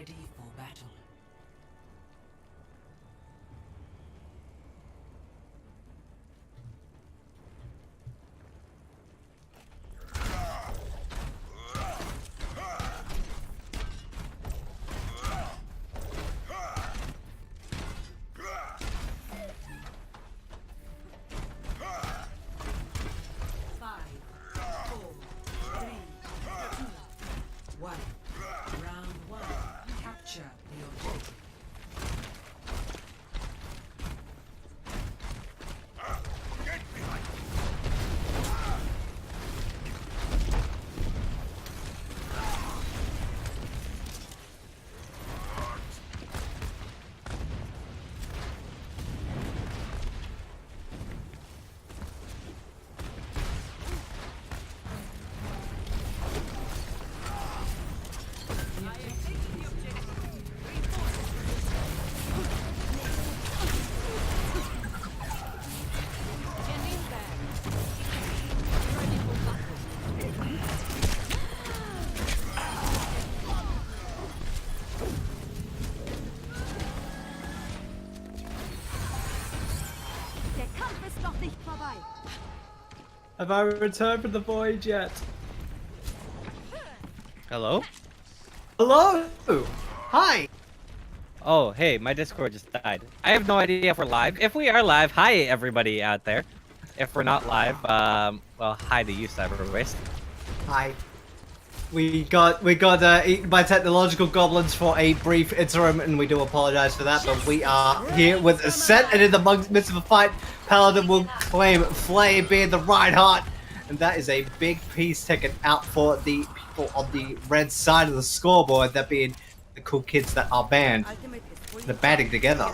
Ready for battle. Have I returned from the voyage yet? Hello? Hello! Hi! Oh, hey, my Discord just died. I have no idea if we're live. If we are live, hi everybody out there. If we're not live, well, hi to you, Cyberwaste. Hi. We got eaten by technological goblins for a brief interim, and we do apologize for that, but we are here with Ascent, and in the midst of a fight, Paladin will claim Flame being the Reinhardt, and that is a big piece taken out for the people on the red side of the scoreboard, that being the cool kids that are banned. They're banding together,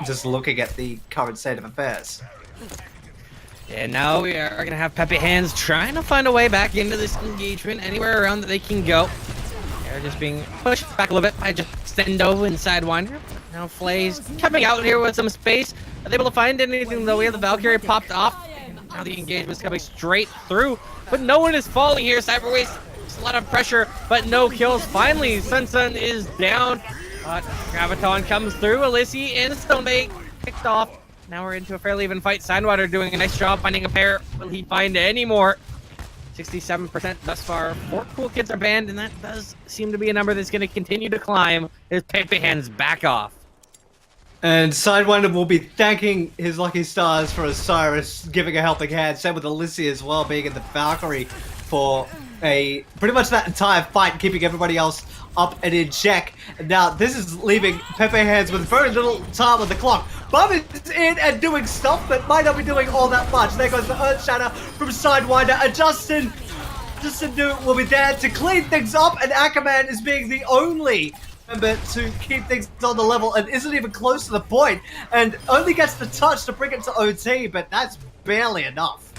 just looking at the current state of affairs. And now we are gonna have Pepe Hands trying to find a way back into this engagement anywhere around that they can go. They're just being pushed back a little bit by just Sendo and Sidewinder. Now Flay's coming out here with some space. Are they able to find anything though? We have the Valkyrie popped off. Now the engagement's coming straight through, but no one is falling here. Cyberwaste, just a lot of pressure, but no kills. Finally, Sun is down. Graviton comes through. Alyssey and Stonebait picked off. Now we're into a fairly even fight. Sidewinder doing a nice job finding a pair. Will he find any more? 67% thus far. 4 cool kids are banned, and that does seem to be a number that's going to continue to climb. His Pepe Hands back off. And Sidewinder will be thanking his lucky stars for Osiris giving a helping hand. Same with Alyssey as well, being in the Valkyrie for pretty much that entire fight, keeping everybody else up and in check. And now this is leaving Pepe Hands with very little time on the clock. Bum is in and doing stuff, but might not be doing all that much. There goes the Earth Shatter from Sidewinder, and Justin will be there to clean things up, and Ackerman is being the only member to keep things on the level and isn't even close to the point, and only gets the touch to bring it to OT, but that's barely enough.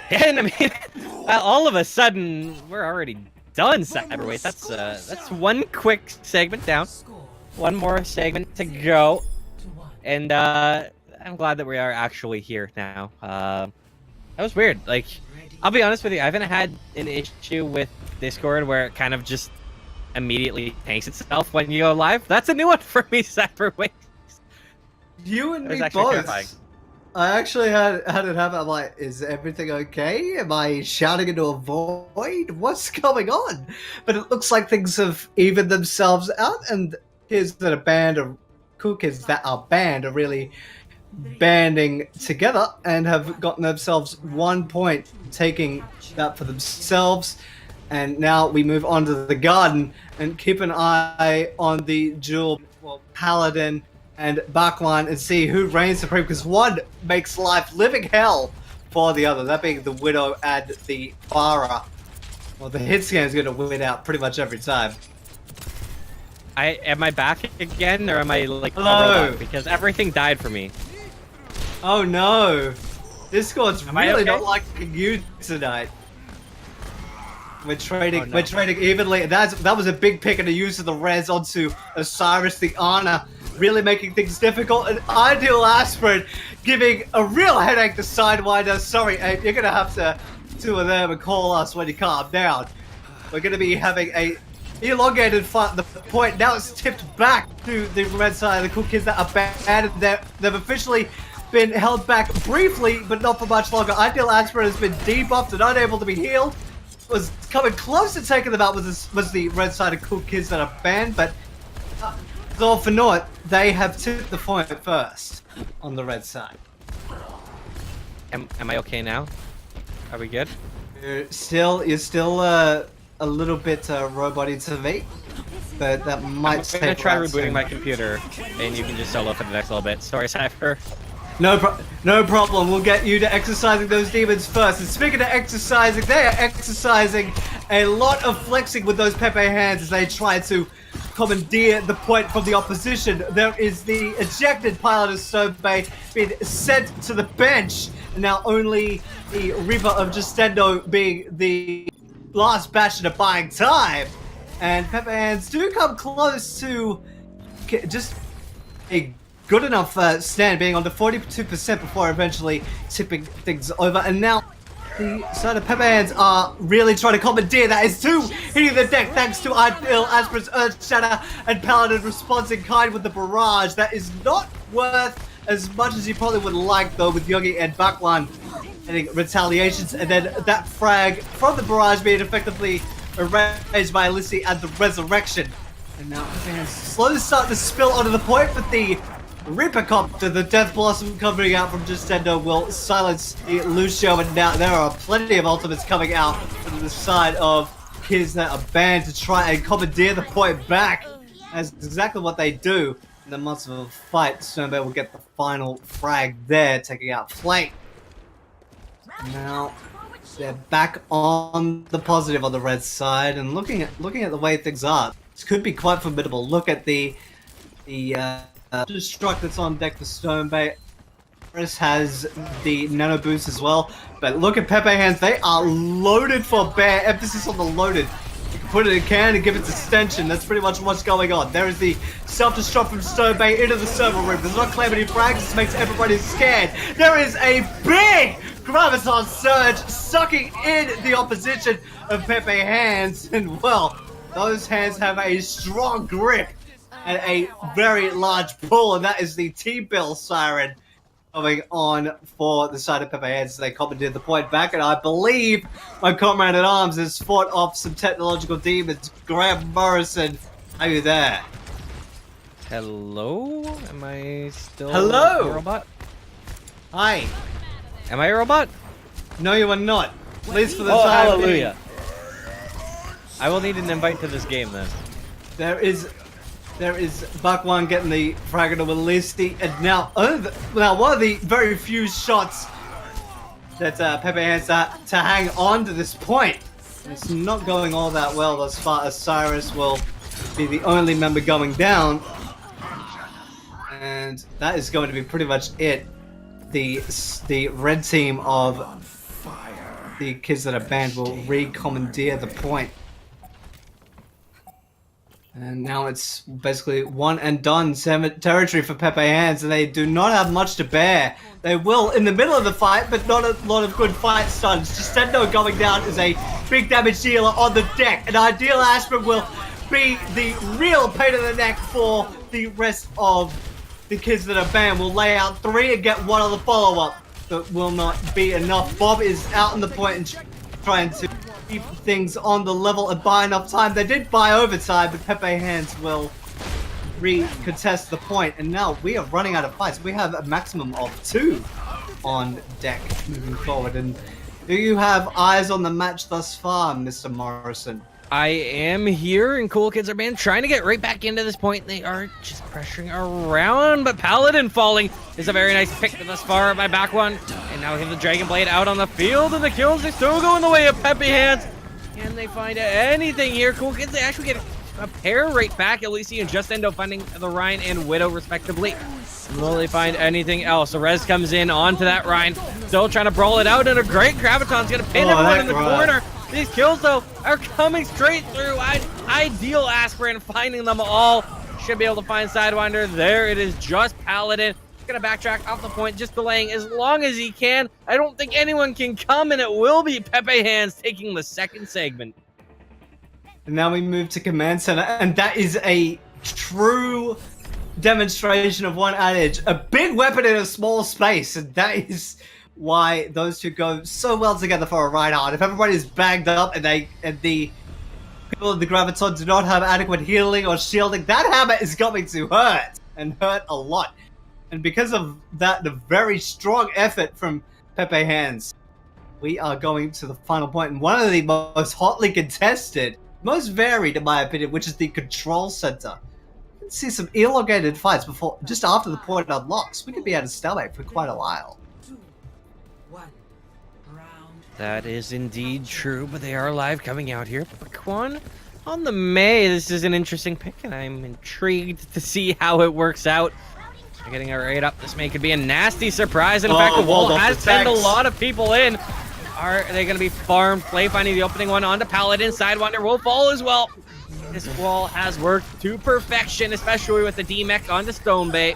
And I mean, all of a sudden, we're already done, Cyberwaste. That's one quick segment down. One more segment to go. And I'm glad that we are actually here now. That was weird. Like, I'll be honest with you, I haven't had an issue with Discord where it kind of just immediately tanks itself when you go live. That's a new one for me, Cyberwaste. You and me both. Terrifying. I actually had it happen. I'm like, is everything okay? Am I shouting into a void? What's going on? But it looks like things have evened themselves out, and kids that are banned, or cool kids that are banned, are really banding together and have gotten themselves 1 point, taking that for themselves. And now we move on to the garden and keep an eye on the dual, Paladin and Bakwan, and see who reigns supreme, because one makes life living hell for the other, that being the Widow and the Pharah. Well, the hit scan is going to win out pretty much every time. Am I back again, or am I like a Hello? robot? Because everything died for me. Oh no! Discord's really okay? not liking you tonight. We're trading. Oh, no. We're trading evenly. That was a big pick and a use of the res onto Osiris the Ana, really making things difficult. And Ideal Aspirin giving a real headache to Sidewinder. Sorry, Abe, you're gonna have to two of them and call us when you calm down. we're going to be having a elongated fight. The point now it's tipped back to the red side. The Cool Kids that are bad. They've officially been held back briefly, but not for much longer. Ideal Aspirin has been debuffed and unable to be healed. Was coming close to taking them out was the red side of Cool Kids that are banned, but all for naught, they have tipped the point first on the red side. Am I okay now? Are we good? You're still a little bit robot-y to me, but that might take. I'm gonna try rebooting my computer, and you can just solo for the next little bit. Sorry, Cypher. No problem. We'll get you to exercising those demons first. And speaking of exercising, they are exercising a lot of flexing with those Pepe hands as they try to commandeer the point from the opposition. There is the ejected pilot of Stone-Bay being sent to the bench. And now only the Reaper of Justendo being the last bastion of buying time. And Pepe hands do come close to just a good enough stand, being on the 42% before eventually tipping things over. And now the side of Pepe hands are really trying to commandeer. That is two hitting the deck thanks to Ideal Aspirin's Earth Shatter and Paladin response in kind with the barrage. That is not worth as much as you probably would like, though, with Yogi and Bakwan hitting retaliations. And then that frag from the barrage being effectively erased by Alysi and the resurrection. And now Pepe hands slowly starting to spill onto the point, but the Reaper Copter, the Death Blossom coming out from Justendo, will silence the Lucio, and now there are plenty of ultimates coming out from the side of kids that are banned to try and commandeer the point back. That's exactly what they do. In the months of a fight, Stone-Bay will get the final frag there, taking out Flame. Now they're back on the positive on the red side, and looking at the way things are, this could be quite formidable. Look at the Destruct that's on deck for Stone-Bay. Chris has the nano boost as well, but look at Pepe hands. They are loaded for bear. Emphasis on the loaded. You can put it in can and give it extension. That's pretty much what's going on. There is the self-destruct from Stone-Bay into the server room. There's not claiming any frags. This makes everybody scared. There is a big Graviton Surge sucking in the opposition of Pepe hands, and well, those hands have a strong grip and a very large pull, and that is the T-Bill Siren coming on for the side of Pepe hands. They commandeered the point back, and I believe my comrade at arms has fought off some technological demons. Graham Morrison, are you there? Hello? Am I still Hello? a robot? Hi. Am I a robot? No, you are not. At least for the Oh, time hallelujah. I will need an invite to this game then. There is Bakwan getting the fragment of Alysi, and now one of the very few shots that Pepe has to hang on to this point. It's not going all that well thus far, as Cyrus will be the only member going down, and that is going to be pretty much it. The red team of the kids that are banned will re-commandeer the point. And now it's basically one and done territory for Pepe hands, and they do not have much to bear. They will in the middle of the fight, but not a lot of good fight stuns. Justendo going down is a big damage dealer on the deck. An Ideal Aspirin will be the real pain in the neck for the rest of the kids that are banned. Will lay out 3 and get 1 on the follow-up, but will not be enough. Bob is out in the point and trying to keep things on the level and buy enough time. They did buy overtime, but Pepe hands will re-contest the point, and now we are running out of fights. We have a maximum of 2 on deck moving forward. And do you have eyes on the match thus far, Mr. Morrison? I am here, and Cool Kids are banned, trying to get right back into this point. They are just pressuring around, but Paladin falling is a very nice pick thus far by Bakwan. And now we have the Dragon Blade out on the field, and the kills are still going the way of Pepe hands. Can they find anything here? Cool Kids, they actually get a pair right back. Alysi and Justendo finding the Rhine and Widow, respectively. Will they find anything else? The Rez comes in onto that Rhine, still trying to brawl it out, and a great Graviton's going to pin everyone in the corner. These kills, though, are coming straight through. Ideal Aspirin finding them all. Should be able to find Sidewinder. There it is, just Paladin. Gonna backtrack off the point, just delaying as long as he can. I don't think anyone can come, and it will be Pepe hands taking the second segment. And now we move to Command Center, and that is a true demonstration of one adage: a big weapon in a small space, and that is why those two go so well together for a Reinhardt. If everybody's bagged up and the people in the Graviton do not have adequate healing or shielding, that hammer is going to hurt, and hurt a lot. And because of that, the very strong effort from Pepe Hands, we are going to the final point, and one of the most hotly contested, most varied in my opinion, which is the Control Center. We can see some elongated fights before, just after the point unlocks. We could be at a stalemate for quite a while. 2, 1, round. That is indeed true, but they are live coming out here. Quan on the Mei, this is an interesting pick, and I'm intrigued to see how it works out. They're getting it right up. This Mei could be a nasty surprise. In fact, the wall has sent a lot of people in. Are they going to be farmed? Play finding the opening one onto Paladin. Sidewinder will fall as well. This wall has worked to perfection, especially with the D-Mech onto Stonebait.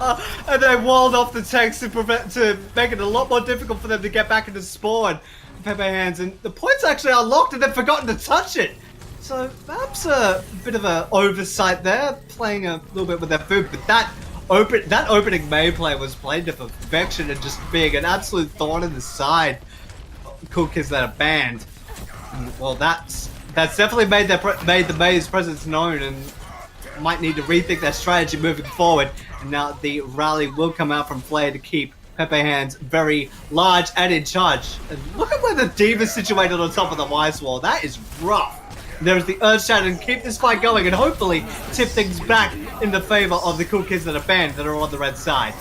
And they walled off the tanks to make it a lot more difficult for them to get back into spawn. Pepe Hands, and the point's actually unlocked and they've forgotten to touch it. So perhaps a bit of an oversight there, playing a little bit with their food, but that opening Mei play was played to perfection and just being an absolute thorn in the side. Cool Kids that are banned. And, well, that's definitely made the Mei's presence known, and might need to rethink their strategy moving forward. And now the rally will come out from Flare to keep Pepe Hands very large and in charge. And look at where the Diva's situated on top of the Wise Wall. That is rough. There's the Earth Shadow, and keep this fight going and hopefully tip things back in the favor of the Cool Kids that are banned, that are on the red side.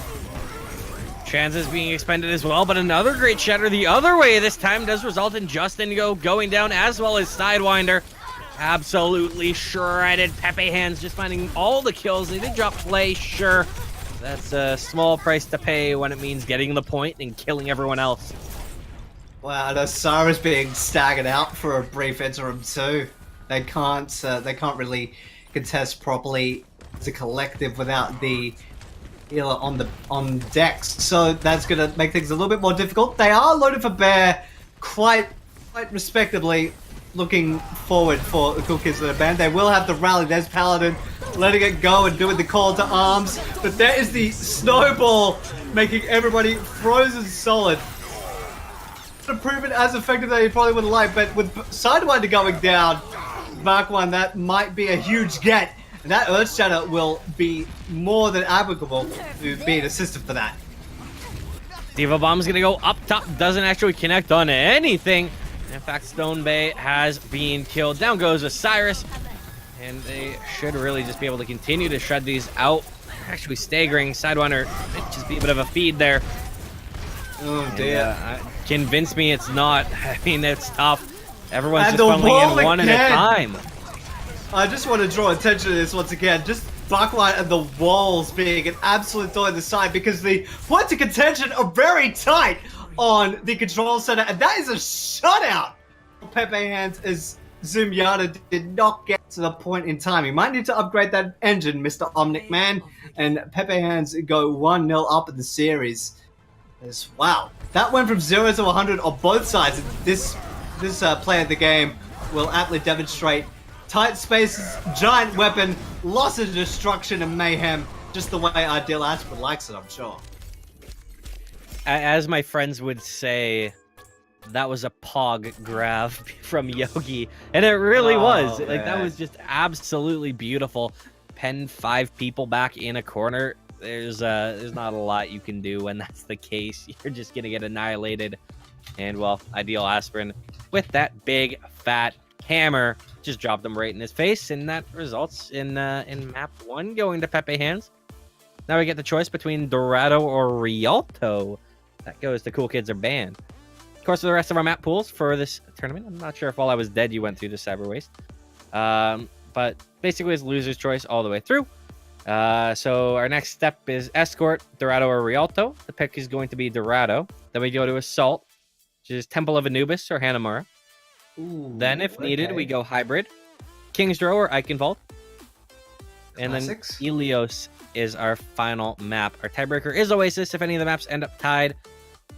Chances being expended as well, but another great shatter the other way this time does result in Justin going down, as well as Sidewinder. Absolutely shredded. Pepe Hands just finding all the kills. They did drop Play, sure. That's a small price to pay when it means getting the point and killing everyone else. Wow, and Osiris being staggered out for a brief interim too. They can't really contest properly as a collective without the healer on decks. So that's gonna make things a little bit more difficult. They are loaded for bear quite respectably. Looking forward for the Cool Kids that are banned. They will have the rally. There's Paladin letting it go and doing the call to arms. But there is the snowball making everybody frozen solid. To prove it as effective as you probably would like, but with Sidewinder going down, Mark 1, that might be a huge get. And that Earth Shatter will be more than applicable to be an assistant for that. Diva Bomb's gonna go up top, doesn't actually connect on anything. In fact, Stonebait has been killed. Down goes Osiris. And they should really just be able to continue to shred these out. Actually staggering. Sidewinder might just be a bit of a feed there. Oh dear. Convince me it's not. I mean, it's tough. Everyone's And just the funneling wall in one at a again. time. I just want to draw attention to this once again. Just Bucklight and the walls being an absolute thorn in the side, because the points of contention are very tight on the Control Center, and that is a shutout. Pepe Hands, as Zumyana did not get to the point in time. You might need to upgrade that engine, Mr. Omnic Man, and Pepe Hands go 1-0 up in the series. Wow, that went from 0 to 100 on both sides. This play of the game will aptly demonstrate tight spaces, giant weapon, loss of destruction and mayhem, just the way Ideal Aspen likes it, I'm sure. As my friends would say, that was a pog grab from Yogi, and it really was. Man. Like, that was just absolutely beautiful. Pen 5 people back in a corner. There's not a lot you can do when that's the case. You're just gonna get annihilated. And well, Ideal Aspirin with that big fat hammer just dropped them right in his face, and that results in map 1 going to Pepe Hands. Now we get the choice between Dorado or Rialto. That goes to Cool Kids are banned. Of course, for the rest of our map pools for this tournament, I'm not sure if while I was dead you went through the Cyber Waste. But basically it's loser's choice all the way through. So our next step is Escort, Dorado, or Rialto. The pick is going to be Dorado. Then we go to Assault, which is Temple of Anubis or Hanamura. Ooh, Then, if needed, okay. we go Hybrid, King's Row, or Eichenwald. And Classics. then Helios is our final map. Our tiebreaker is Oasis. If any of the maps end up tied,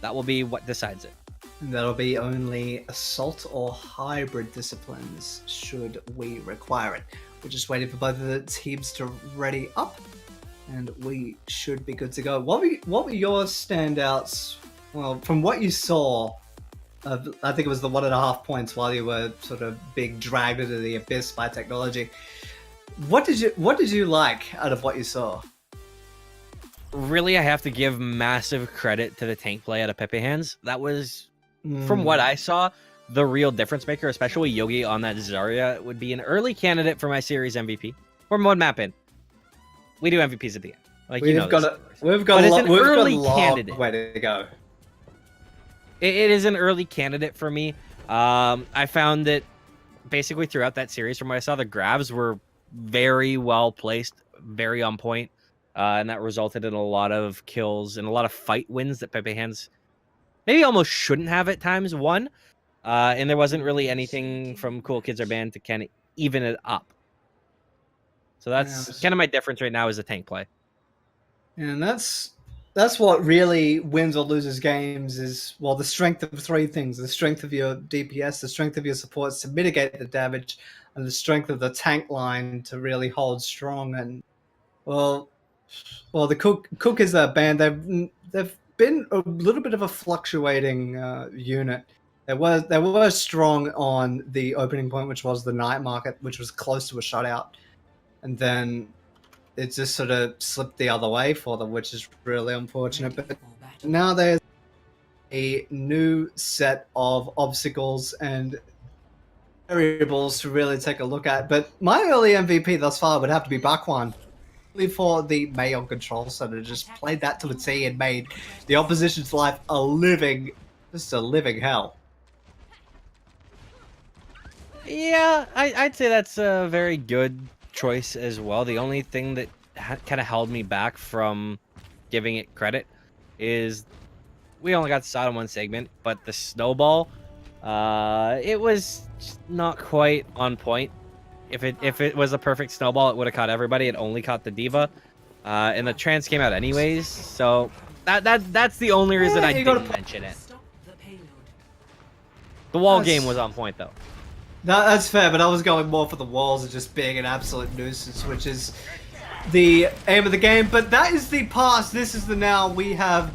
that will be what decides it. And that'll be only assault or hybrid disciplines should we require it. We're just waiting for both of the teams to ready up, and we should be good to go. What were your standouts? Well, from what you saw, I think it was the 1.5 points while you were sort of being dragged into the abyss by technology. What did you like out of what you saw? Really, I have to give massive credit to the tank play out of Pepe Hands. That was, from what I saw, the real difference maker, especially Yogi on that Zarya would be an early candidate for my series MVP. Or one map in. We do MVPs at the end. Like, We've got an early candidate. Way to go. It is an early candidate for me. I found that basically throughout that series, from what I saw, the grabs were very well placed, very on point, and that resulted in a lot of kills and a lot of fight wins that Pepe Hands maybe almost shouldn't have at times won. And there wasn't really anything from Cool Kids Are Banned to kind of even it up. So that's kind of my difference right now is the tank play. And that's what really wins or loses games is, well, the strength of three things: the strength of your DPS, the strength of your supports to mitigate the damage, and the strength of the tank line to really hold strong. And well, the Cook is a band. They've been a little bit of a fluctuating unit. They were strong on the opening point, which was the night market, which was close to a shutout, and then it just sort of slipped the other way for them, which is really unfortunate. But now there's a new set of obstacles and variables to really take a look at. But my early MVP thus far would have to be Bakwan, for the Mayon control center. Just played that to a T and made the opposition's life a living hell. Yeah, I'd say that's a very good choice as well. The only thing that kind of held me back from giving it credit is we only got shot in one segment, but the snowball, it was just not quite on point. If it was a perfect snowball, it would have caught everybody. It only caught the D.Va, and the trans came out anyways. So that's the only reason I didn't mention it. The wall game was on point though. No, that's fair, but I was going more for the walls and just being an absolute nuisance, which is the aim of the game. But that is the past. This is the now. We have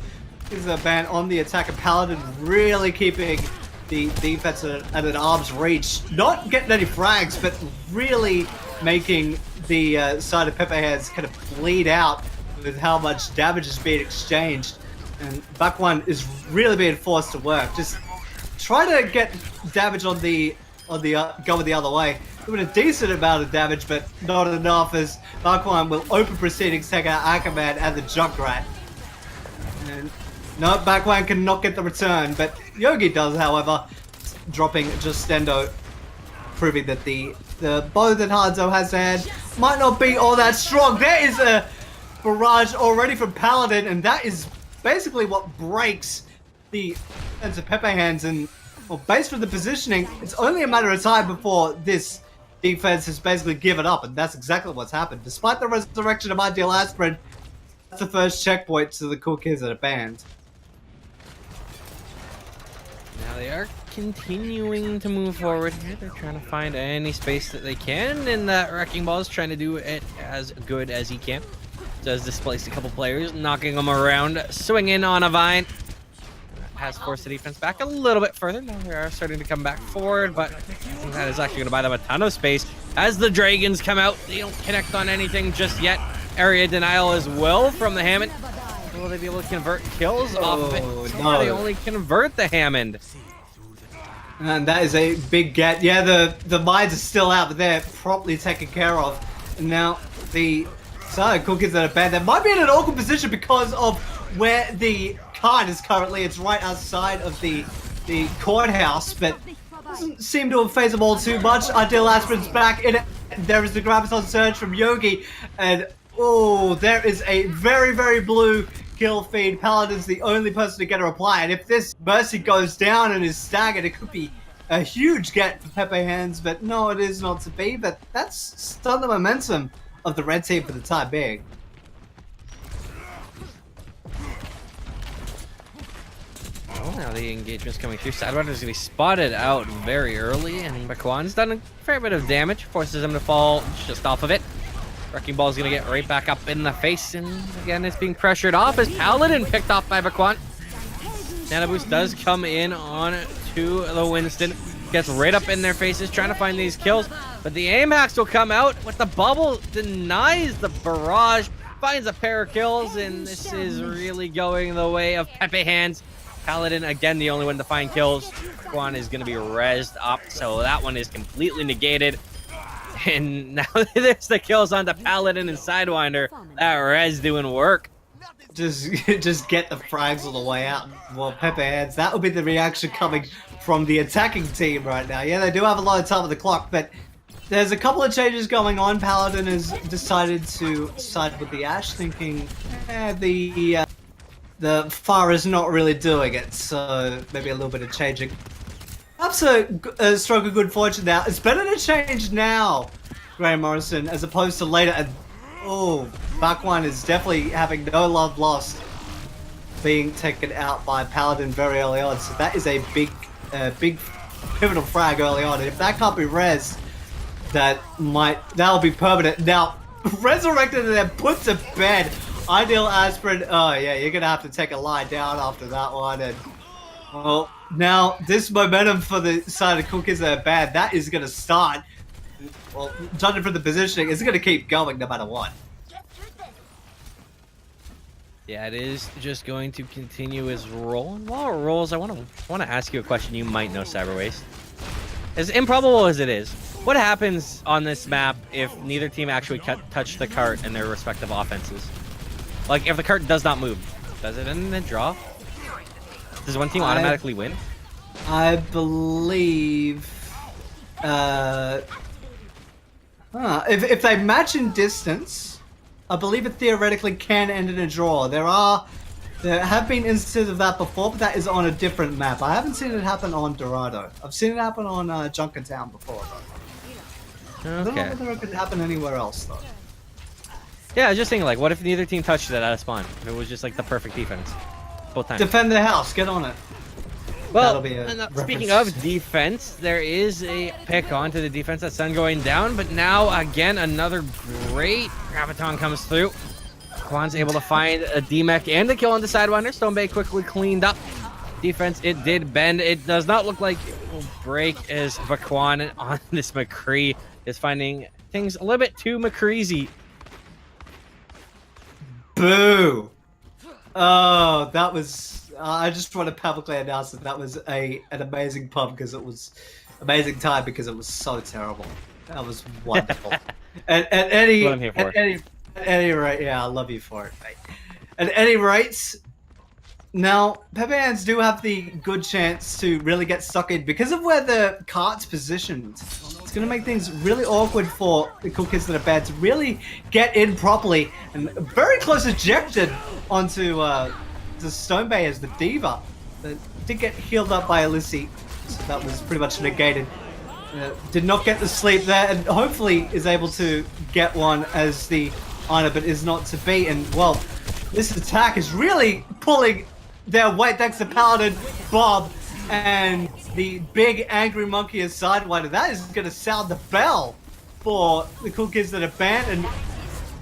is a ban on the attack of Paladin, really keeping the defense at an arm's reach. Not getting any frags, but really making the side of Pepe Hands kind of bleed out with how much damage is being exchanged. And Bakwan is really being forced to work. Just try to get damage on the going the other way. Doing a decent amount of damage, but not enough, as Bakwan will open proceedings, take out Aquaman and the Junkrat. And no, Bakwan cannot get the return, but Yogi does, however, dropping Justendo, proving that the bow that Hanzo has had might not be all that strong. There is a barrage already from Paladin, and that is basically what breaks the defense of Pepe Hands. And well, based on the positioning, it's only a matter of time before this defense has basically given up, and that's exactly what's happened. Despite the resurrection of Ideal Aspirin, that's the first checkpoint to the Cool Kids that are banned. Now they are continuing to move forward here. They're trying to find any space that they can, and that Wrecking Ball is trying to do it as good as he can. Does displace a couple players, knocking them around, swinging on a vine. Has forced the defense back a little bit further. Now we are starting to come back forward, but I think that is actually going to buy them a ton of space. As the Dragons come out, they don't connect on anything just yet. Area denial as well from the Hammond. Will they be able to convert kills off of it? No. They only convert the Hammond. And that is a big get. Yeah, the mines are still out, but they're properly taken care of. And now the Cool Kids that are banned, they might be in an awkward position because of where the card is currently. It's right outside of the courthouse, but doesn't seem to have phased them all too much. Ideal Aspirin's back in it. There is the Graviton Surge from Yogi, and oh, there is a very, very blue kill feed. Paladin's the only person to get a reply, and if this Mercy goes down and is staggered, it could be a huge get for Pepe Hands, but no, it is not to be. But that's stunned the momentum of the red team for the time being. Oh, Well, now the engagement's coming through. Sidewinder's gonna be spotted out very early, and Baquan's done a fair bit of damage, forces him to fall just off of it. Wrecking Ball's gonna get right back up in the face, and again, it's being pressured off as Paladin picked off by Baquan. Nano Boost does come in on to the Winston, gets right up in their faces, trying to find these kills, but the aim hacks will come out, but the bubble denies the barrage, finds a pair of kills, and this is really going the way of Pepe Hands. Paladin, again, the only one to find kills. Baquan is gonna be rezzed up, so that one is completely negated. And now there's the kills on the Paladin and Sidewinder. That res doing work. Just get the frags all the way out. Well, Pepe Hands, that will be the reaction coming from the attacking team right now. Yeah, they do have a lot of time on the clock, but there's a couple of changes going on. Paladin has decided to side with the Ashe, thinking the Pharah is not really doing it, so maybe a little bit of changing. Perhaps a stroke of good fortune now. It's better to change now, Graham Morrison, as opposed to later. And oh, Baquan is definitely having no love lost, being taken out by Paladin very early on. So that is a big pivotal frag early on. And if that can't be res, that'll be permanent. Now, resurrected and then put to bed. Ideal Aspirin. Oh yeah, you're gonna have to take a lie down after that one. And well, now this momentum for the side of Cool Kids that are bad, that is gonna start. Well, judging from the positioning, it's gonna keep going no matter what. Yeah, it is just going to continue his roll. And while it rolls, I want to ask you a question you might know, Cyberwaste. As improbable as it is, what happens on this map if neither team actually touch the cart in their respective offenses? Like, if the cart does not move, does it end in a draw? Does one team automatically win? I believe... if they match in distance, I believe it theoretically can end in a draw. There have been instances of that before, but that is on a different map. I haven't seen it happen on Dorado. I've seen it happen on Junkertown before, though. Okay. I don't know whether it could happen anywhere else, though. Yeah, I was just thinking, like, what if neither team touched it out of spawn? If it was just, like, the perfect defense. Both times. Defend the house. Get on it. Well, That'll be speaking of defense, there is a pick onto the defense. That Sun going down, but now, again, another great Graviton comes through. Quan's able to find a D-Mech and a kill on the Sidewinder. Stone Bay quickly cleaned up. Defense, it did bend. It does not look like it will break as Baquan on this McCree is finding things a little bit too McCreezy. Boo! Oh, that was... I just want to publicly announce that was an amazing pub because it was... Amazing time because it was so terrible. That was wonderful. at any rate, yeah, I love you for it, mate. At any rate, now, Pepe Hands do have the good chance to really get stuck in because of where the cart's positioned. It's going to make things really awkward for the Cool Kids that are bad to really get in properly, and very close ejected onto the Stone Bay as the Diva. That did get healed up by Alysi, so that was pretty much negated. Did not get the sleep there, and hopefully is able to get one as the Ina, but is not to be. And well, this attack is really pulling their weight thanks to Paladin, Bob, and the big angry monkey as Sidewinder. That is going to sound the bell for the Cool Kids that are banned, and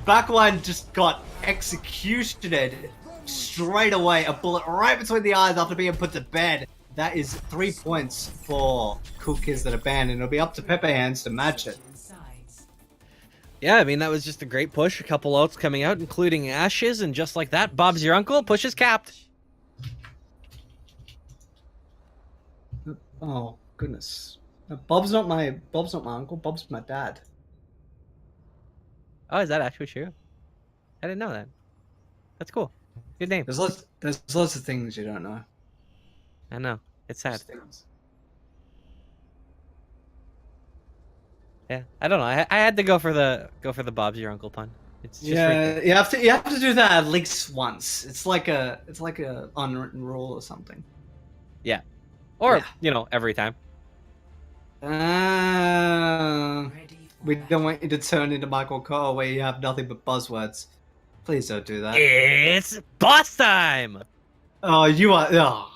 Backline just got executed straight away. A bullet right between the eyes after being put to bed. That is 3 points for Cool Kids that are banned, and it'll be up to Pepe Hands to match it. Yeah, I mean, that was just a great push. A couple ults coming out, including Ashes, and just like that, Bob's your uncle. Push is capped. Oh, goodness. Bob's not my uncle. Bob's my dad. Oh, is that actually true? I didn't know that. That's cool. Good name. There's lots of things you don't know. I know. It's sad. Yeah, I don't know. I had to go for the Bob's your uncle pun. It's just yeah, you have to do that at least once. It's like a unwritten rule or something. Yeah, or yeah. You know, every time. We don't want you to turn into Michael Cole where you have nothing but buzzwords. Please don't do that. It's boss time. Oh, you are. Oh.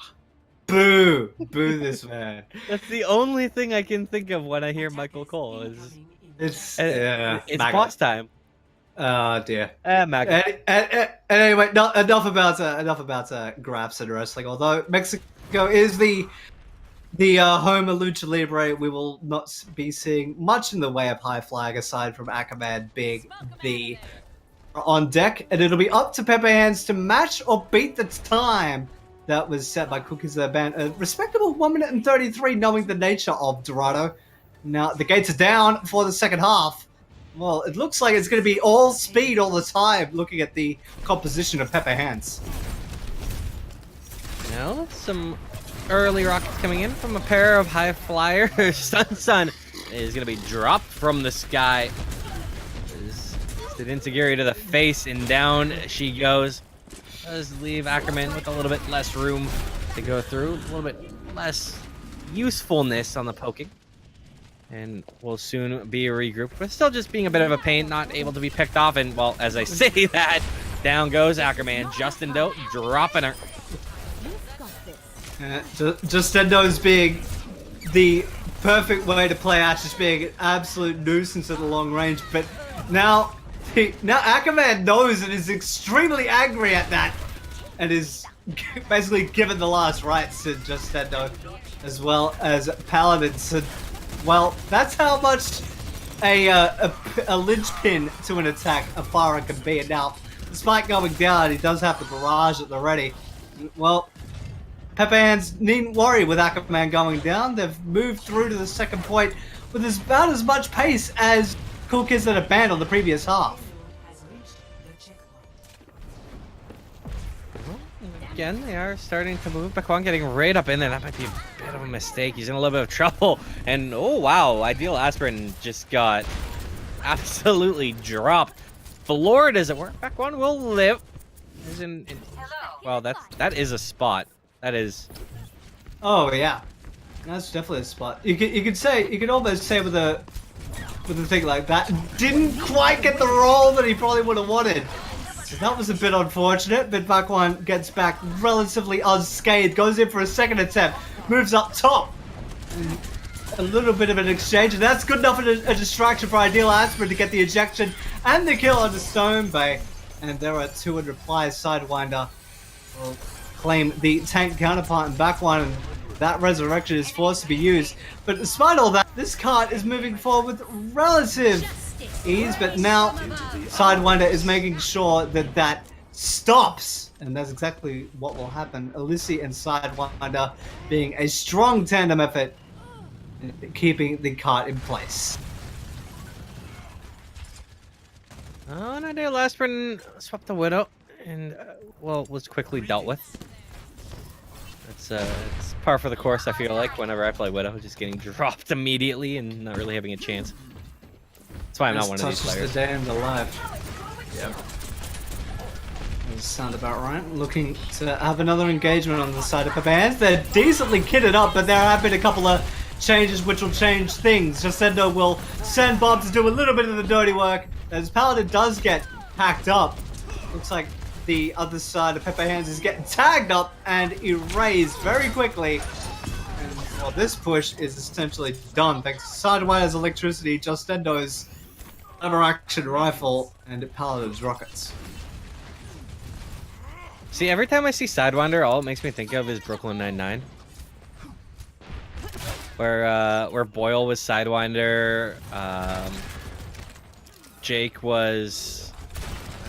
Boo! Boo this man. That's the only thing I can think of when I hear Michael Cole. It's It's Magnet. boss time. Oh dear. Magnet. Anyway, enough about Graps and wrestling. Although Mexico is the home of Lucha Libre, we will not be seeing much in the way of High Flag aside from Aquaman being the on deck, and it'll be up to Pepe Hands to match or beat the time that was set by Cookies the Band. A respectable 1 minute and 33, knowing the nature of Dorado. Now the gates are down for the second half. Well, it looks like it's going to be all speed all the time, looking at the composition of Pepe Hands. Now, some early rockets coming in from a pair of high flyers. Sun is going to be dropped from the sky. Enzuigiri to the face, and down she goes. Does leave Ackerman with a little bit less room to go through, a little bit less usefulness on the poking. And will soon be regrouped, but still just being a bit of a pain, not able to be picked off. And, well, as I say that, down goes Ackerman. Justin Doe dropping her. Justin Doe's being the perfect way to play Ash, just being an absolute nuisance at the long range, but now Ackerman knows and is extremely angry at that, and is basically given the last rites to Justin Doe, as well as Paladin. So, well, that's how much a linchpin to an attack a Pharah can be. And now, despite going down, he does have the barrage at the ready. Well, Pepe Hands needn't worry with Aquaman going down. They've moved through to the second point with about as much pace as Cool Kids that have banned on the previous half. Again, they are starting to move. Bakwan getting right up in there. That might be a bit of a mistake. He's in a little bit of trouble. And, oh, wow. Ideal Aspirin just got absolutely dropped. Floor, does it work? Bakwan will live. Well, that is a spot. That is. Oh, yeah. That's definitely a spot. You could almost say with a thing like that, didn't quite get the roll that he probably would have wanted. So that was a bit unfortunate, but Bakwan gets back relatively unscathed, goes in for a second attempt, moves up top. And a little bit of an exchange, and that's good enough a distraction for Ideal Aspirin to get the ejection and the kill on the Stone Bay. And there are 200 replies. Sidewinder will claim the tank counterpart in Bakwan, and that resurrection is forced to be used. But despite all that, this card is moving forward with relative ease, but now Sidewinder is making sure that stops, and that's exactly what will happen. Alyssey and Sidewinder being a strong tandem effort, keeping the card in place. Oh, and Ideal Aspirin swept the Widow, and, well, was quickly dealt with. It's par for the course, I feel like, whenever I play Widow, just getting dropped immediately and not really having a chance. That's why I'm not one of these players. The damned alive. Yep. Does sound about right. Looking to have another engagement on the side of Pepe Hands. They're decently kitted up, but there have been a couple of changes which will change things. Jacinto will send Bob to do a little bit of the dirty work, as Paladin does get packed up. Looks like the other side of Pepe Hands is getting tagged up and erased very quickly. And, well, this push is essentially done thanks to Sidewinder's electricity, Justendo's lever action rifle, and Paladin's rockets. See, every time I see Sidewinder, all it makes me think of is Brooklyn Nine-Nine. Where Boyle was Sidewinder, Jake was,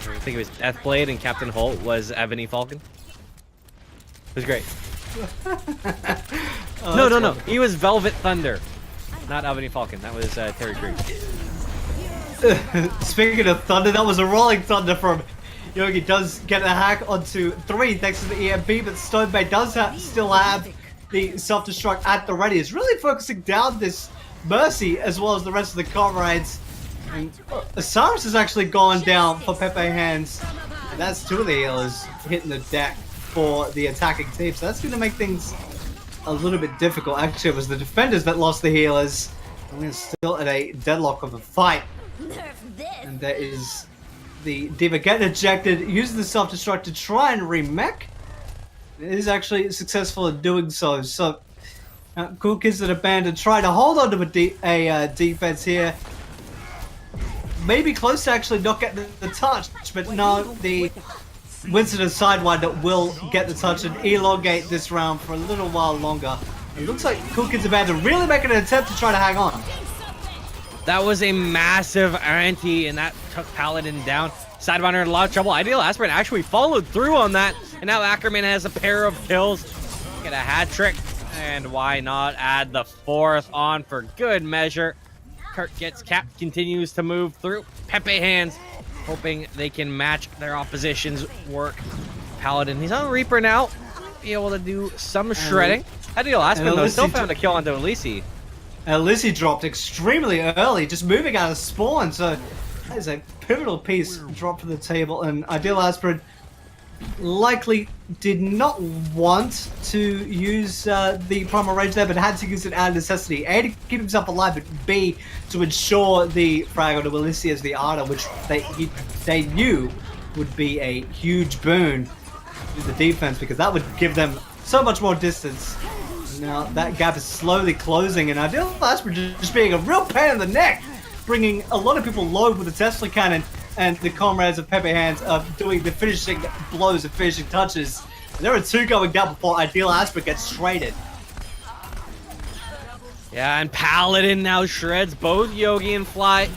I think it was Deathblade, and Captain Holt was Ebony Falcon. It was great. Oh, no. He was Velvet Thunder, not Ebony Falcon. That was Terry Creed. Speaking of Thunder, that was a Rolling Thunder from Yogi. Does get a hack onto 3 thanks to the EMP, but Stone Bay does still have the self-destruct at the ready. It's really focusing down this Mercy as well as the rest of the comrades. And Osiris has actually gone down for Pepe Hands. And that's 2 of the healers hitting the deck for the attacking team. So that's going to make things a little bit difficult. Actually, it was the defenders that lost the healers. And we're still at a deadlock of a fight. And there is the Diva getting ejected, using the self-destruct to try and remech. It is actually successful in doing so. So, Cool Kids of the Band are trying to hold on to a defense here. Maybe close to actually not getting the touch, but no, the Winston and Sidewinder will get the touch and elongate this round for a little while longer. It looks like Cool Kids of the Band are really making an attempt to try to hang on. That was a massive anti, and that took Paladin down. Sidewinder in a lot of trouble. Ideal Aspirant actually followed through on that, and now Ackerman has a pair of kills. Get a hat trick, and why not add the 4th on for good measure. Kurt gets capped, continues to move through. Pepe Hands, hoping they can match their opposition's work. Paladin, he's on Reaper now. Be able to do some shredding. Ideal Aspirant, though, still found a kill onto Elise. Lizzie dropped extremely early, just moving out of spawn, so that is a pivotal piece dropped from the table, and Ideal Aspirant likely did not want to use the primal rage there, but had to use it out of necessity. A, to keep himself alive, but B, to ensure the frag onto Elise as the Arda, which they knew would be a huge boon to the defense, because that would give them so much more distance. Now that gap is slowly closing, and Ideal Aspirant just being a real pain in the neck, bringing a lot of people low with the Tesla Cannon, and the comrades of Pepe Hands are doing the finishing blows and finishing touches. And there are 2 going down before Ideal Aspirant gets traded. Yeah, and Paladin now shreds both Yogi and Fly. And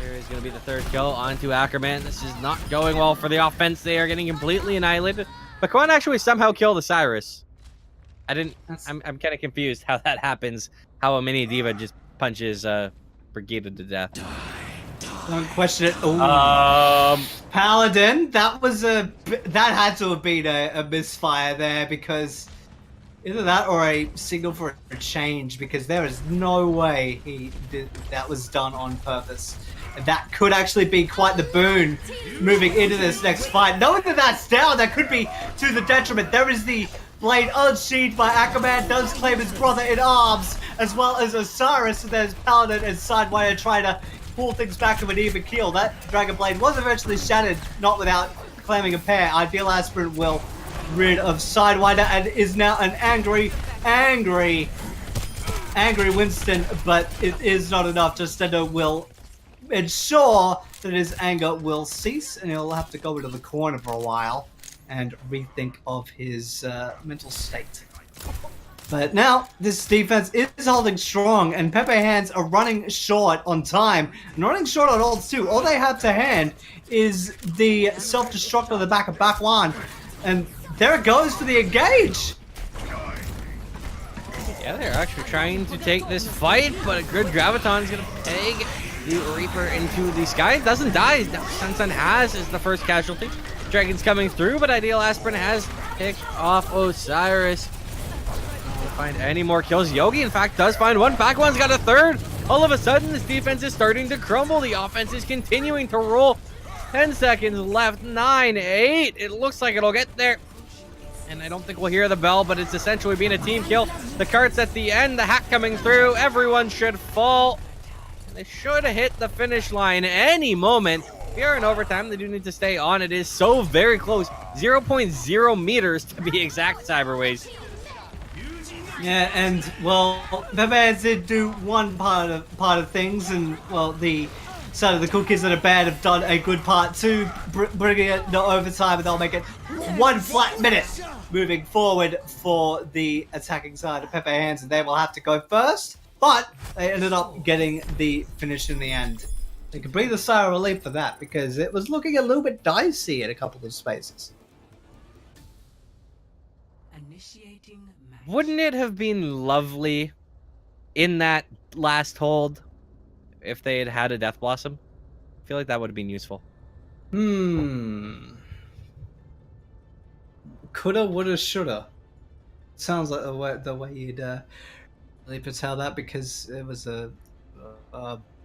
there is going to be the 3rd kill onto Ackerman. This is not going well for the offense. They are getting completely annihilated. But Quan actually somehow killed the Cyrus. I'm kind of confused how that happens. How a mini diva just punches Brigida to death. Don't question it. Ooh. Paladin, that had to have been a misfire there, because either that or a signal for a change, because there is no way that was done on purpose. And that could actually be quite the boon moving into this next fight. Knowing that that's down, that could be to the detriment. There is the blade unsheathed by Ackerman, does claim his brother in arms, as well as Osiris, and there's Paladin and Sidewinder trying to pull things back to an even keel. That Dragon Blade was eventually shattered, not without claiming a pair. Ideal Aspirant will rid of Sidewinder and is now an angry Winston, but it is not enough. Justendo will ensure that his anger will cease, and he'll have to go into the corner for a while and rethink of his mental state. But now, this defense is holding strong, and Pepe Hands are running short on time, and running short on ults too. All they have to hand is the self-destruct on the back of back one, and there it goes for the engage! Yeah, they're actually trying to take this fight, but a good Graviton is going to peg the Reaper into the sky. Doesn't die. Sansan has is the first casualty. Dragon's coming through, but Ideal Aspirant has picked off Osiris. Don't find any more kills. Yogi, in fact, does find one. Back one's got a 3rd. All of a sudden, this defense is starting to crumble. The offense is continuing to roll. 10 seconds left. 9, 8. It looks like it'll get there. And I don't think we'll hear the bell, but it's essentially being a team kill. The cart's at the end. The hack coming through. Everyone should fall. And they should hit the finish line any moment. We are in overtime. They do need to stay on. It is so very close. 0.0 meters to be exact, Cyberways. Yeah, and well, Pepe did do one part of things, and well, the side of the Cool Kids that are bad have done a good part too, bringing it to overtime, and they'll make it 1 flat minute moving forward for the attacking side of Pepe Hands, and they will have to go first, but they ended up getting the finish in the end. They could breathe a sigh of relief for that, because it was looking a little bit dicey in a couple of spaces. Initiating match. Wouldn't it have been lovely in that last hold if they had had a Death Blossom? I feel like that would have been useful. Coulda, woulda, shoulda. Sounds like the way you'd really tell that, because it was a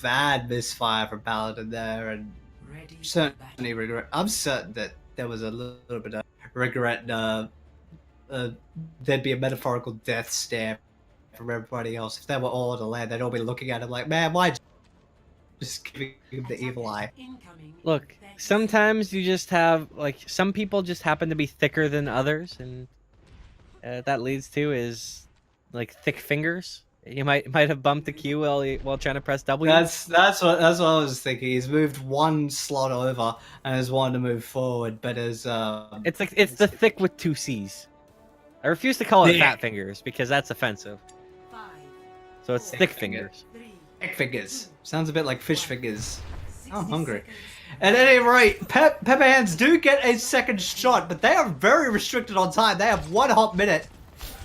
bad misfire for Paladin there, and Ready for certainly battle. regret. I'm certain that there was a little bit of regret. There'd be a metaphorical death stare from everybody else. If they were all to land, they'd all be looking at him like, man, why? just giving him the evil eye. Incoming. Look, sometimes you just have like some people just happen to be thicker than others, and that leads to is like thick fingers. You might have bumped the Q while trying to press W. That's what I was thinking. He's moved one slot over and has wanted to move forward, but as It's the thick with 2 C's. I refuse to call it Thick. fat fingers because that's offensive. 5, So it's Thick thick finger. fingers. 3, egg fingers sounds a bit like fish fingers. 60 I'm hungry. seconds. At any rate, Pepper Hands do get a second shot, but they are very restricted on time. They have 1 hot minute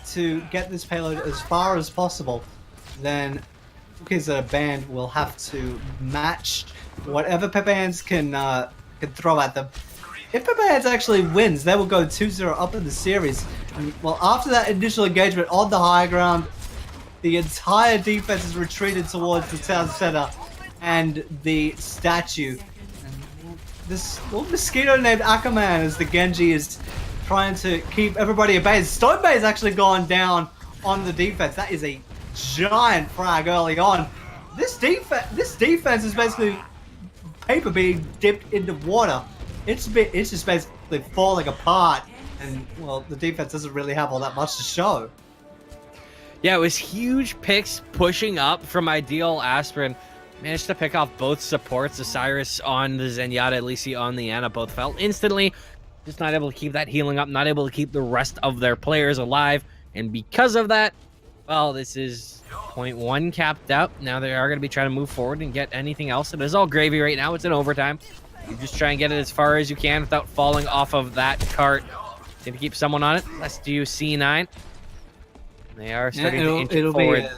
to get this payload as far as possible. Then kids that are banned will have to match whatever Pepper Hands can throw at them. If Pepper Hands actually wins, they will go 2-0 up in the series. And, well, after that initial engagement on the high ground, the entire defense is retreated towards the town center and the statue. This little mosquito named Ackerman as the Genji is trying to keep everybody at bay. Stone Bay has actually gone down on the defense. That is a giant frag early on. This defense is basically paper being dipped into water. It's just basically falling apart, and well, the defense doesn't really have all that much to show. Yeah, it was huge picks pushing up from Ideal. Aspirin managed to pick off both supports. Osiris on the Zenyatta, Elise on the Ana, both fell instantly. Just not able to keep that healing up, not able to keep the rest of their players alive. And because of that, well, this is point 1 capped out. Now they are going to be trying to move forward and get anything else. It is all gravy right now. It's in overtime. You just try and get it as far as you can without falling off of that cart. Need to keep someone on it. Let's do C9. They are starting to inch it forward.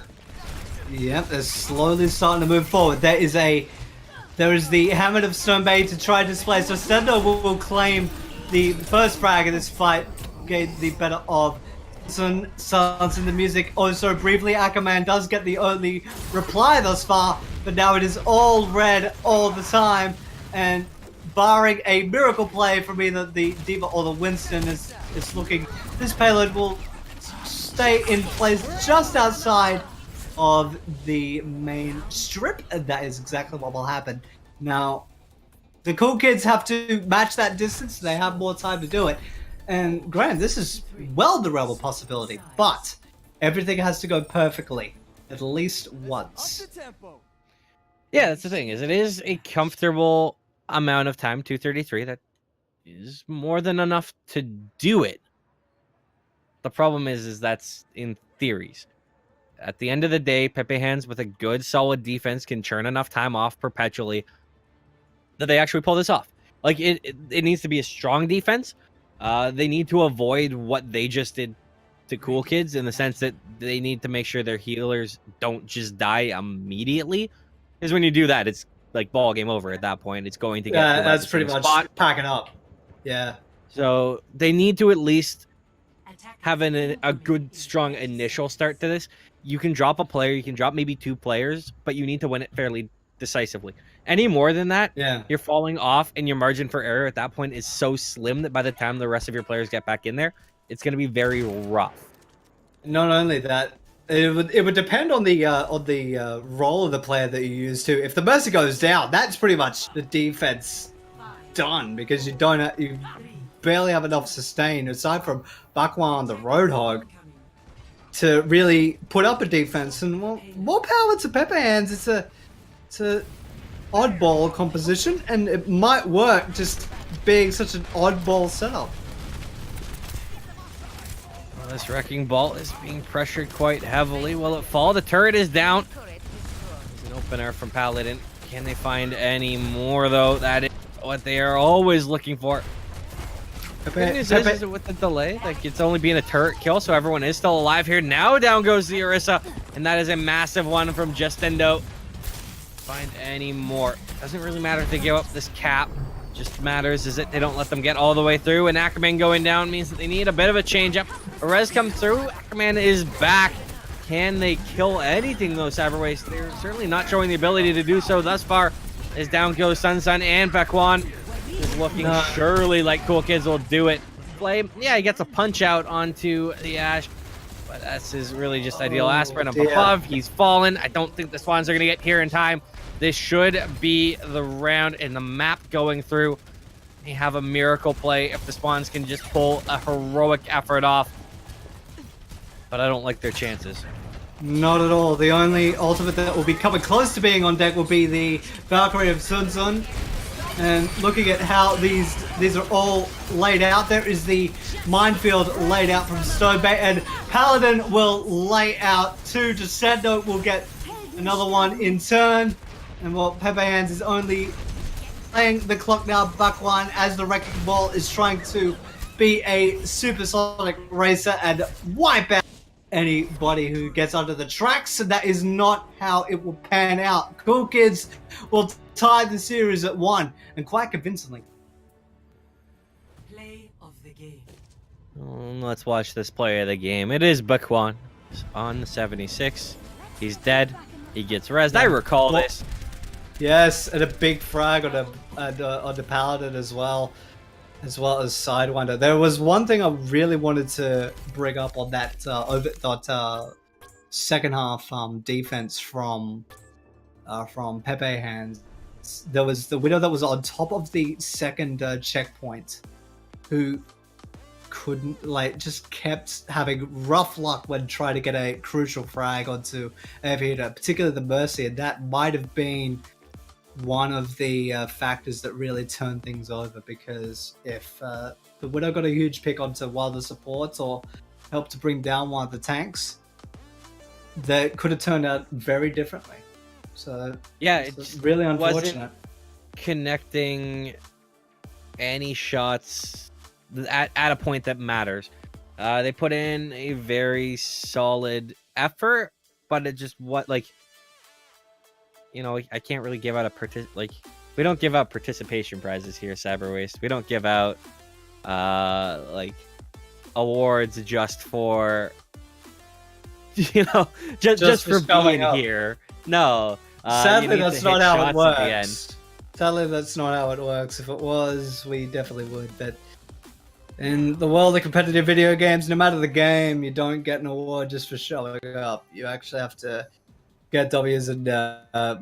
Yep, they're slowly starting to move forward. There is the Hammer of Stone Bay to try to display. So Stendo will claim the first frag of this fight, get the better of Sons in the music. Also, briefly, Ackerman does get the only reply thus far, but now it is all red all the time, and barring a miracle play from either the D.Va or the Winston is looking, this payload will stay in place just outside of the main strip, and that is exactly what will happen. Now, the cool kids have to match that distance. They have more time to do it. And Graham, this is well the rebel possibility, but everything has to go perfectly at least once. Yeah, that's the thing. Is it is a comfortable amount of time, 2:33. That is more than enough to do it. The problem is that's in theories. At the end of the day, Pepe Hands with a good, solid defense can churn enough time off perpetually that they actually pull this off. Like, it needs to be a strong defense. They need to avoid what they just did to Cool Kids in the sense that they need to make sure their healers don't just die immediately. Because when you do that, it's like ball game over at that point. It's going to get Yeah, to that's the pretty same much spot. packing up. Yeah. So they need to at least Attack have a good, strong initial start to this. You can drop a player, you can drop maybe 2 players, but you need to win it fairly decisively. Any more than that, Yeah. you're falling off, and your margin for error at that point is so slim that by the time the rest of your players get back in there, it's going to be very rough. Not only that, it would depend on the role of the player that you use too. If the Mercy goes down, that's pretty much the defense 5, done because you barely have enough sustain aside from Bakwan the Roadhog incoming. to really put up a defense. And well, more power to Pepper Hands. It's a oddball composition, and it might work just being such an oddball setup. Well, this Wrecking Ball is being pressured quite heavily. Will it fall? The turret is down. It's an opener from Paladin. Can they find any more, though? That is what they are always looking for. The good news is that with the delay, like it's only being a turret kill, so everyone is still alive here. Now down goes the Orisa, and that is a massive one from Justendo. Find any more. Doesn't really matter if they give up this cap. Just matters is that they don't let them get all the way through, and Ackerman going down means that they need a bit of a change up. Perez comes through. Ackerman is back. Can they kill anything, though, Cyberwaste? They're certainly not showing the ability to do so thus far. As down goes Sun and Bakwan. Is looking surely like Cool Kids will do it. Flame, yeah, he gets a punch out onto the Ash. but this is really just ideal. Oh, Aspirin up dear. above. He's fallen. I don't think the Swans are going to get here in time. This should be the round and the map going through. They have a miracle play if the Swans can just pull a heroic effort off. But I don't like their chances. Not at all. The only ultimate that will be coming close to being on deck will be the Valkyrie of Sun Tzu. And looking at how these are all laid out, there is the minefield laid out from Stone Bay, and Paladin will lay out two. Descendo will get another one in turn, and while Pepe Hands is only playing the clock now back one as the Wrecking Ball is trying to be a supersonic racer and wipe out anybody who gets under the tracks, and that is not how it will pan out. Cool Kids will tie the series at 1, and quite convincingly. Play of the game. Let's watch this play of the game. It is Bakwan on the 76. He's dead. He gets rezzed. I recall this. Yes, and a big frag on the Paladin as well as Sidewinder. There was one thing I really wanted to bring up on that second half defense from Pepe Hands. There was the widow that was on top of the second checkpoint, who couldn't, like, just kept having rough luck when trying to get a crucial frag onto Aviator, particularly the Mercy, and that might have been one of the factors that really turned things over, because if the Widow got a huge pick onto one of the supports or helped to bring down one of the tanks, that could have turned out very differently. So Yeah, it's really unfortunate. wasn't connecting any shots at a point that matters. They put in a very solid effort, but it just I can't really give out we don't give out participation prizes here, Cyber Waste. We don't give out awards just for just for being here. No. Sadly, that's not how it works. Sadly, that's not how it works. If it was, we definitely would. But in the world of competitive video games, no matter the game, you don't get an award just for showing up. You actually have to get W's and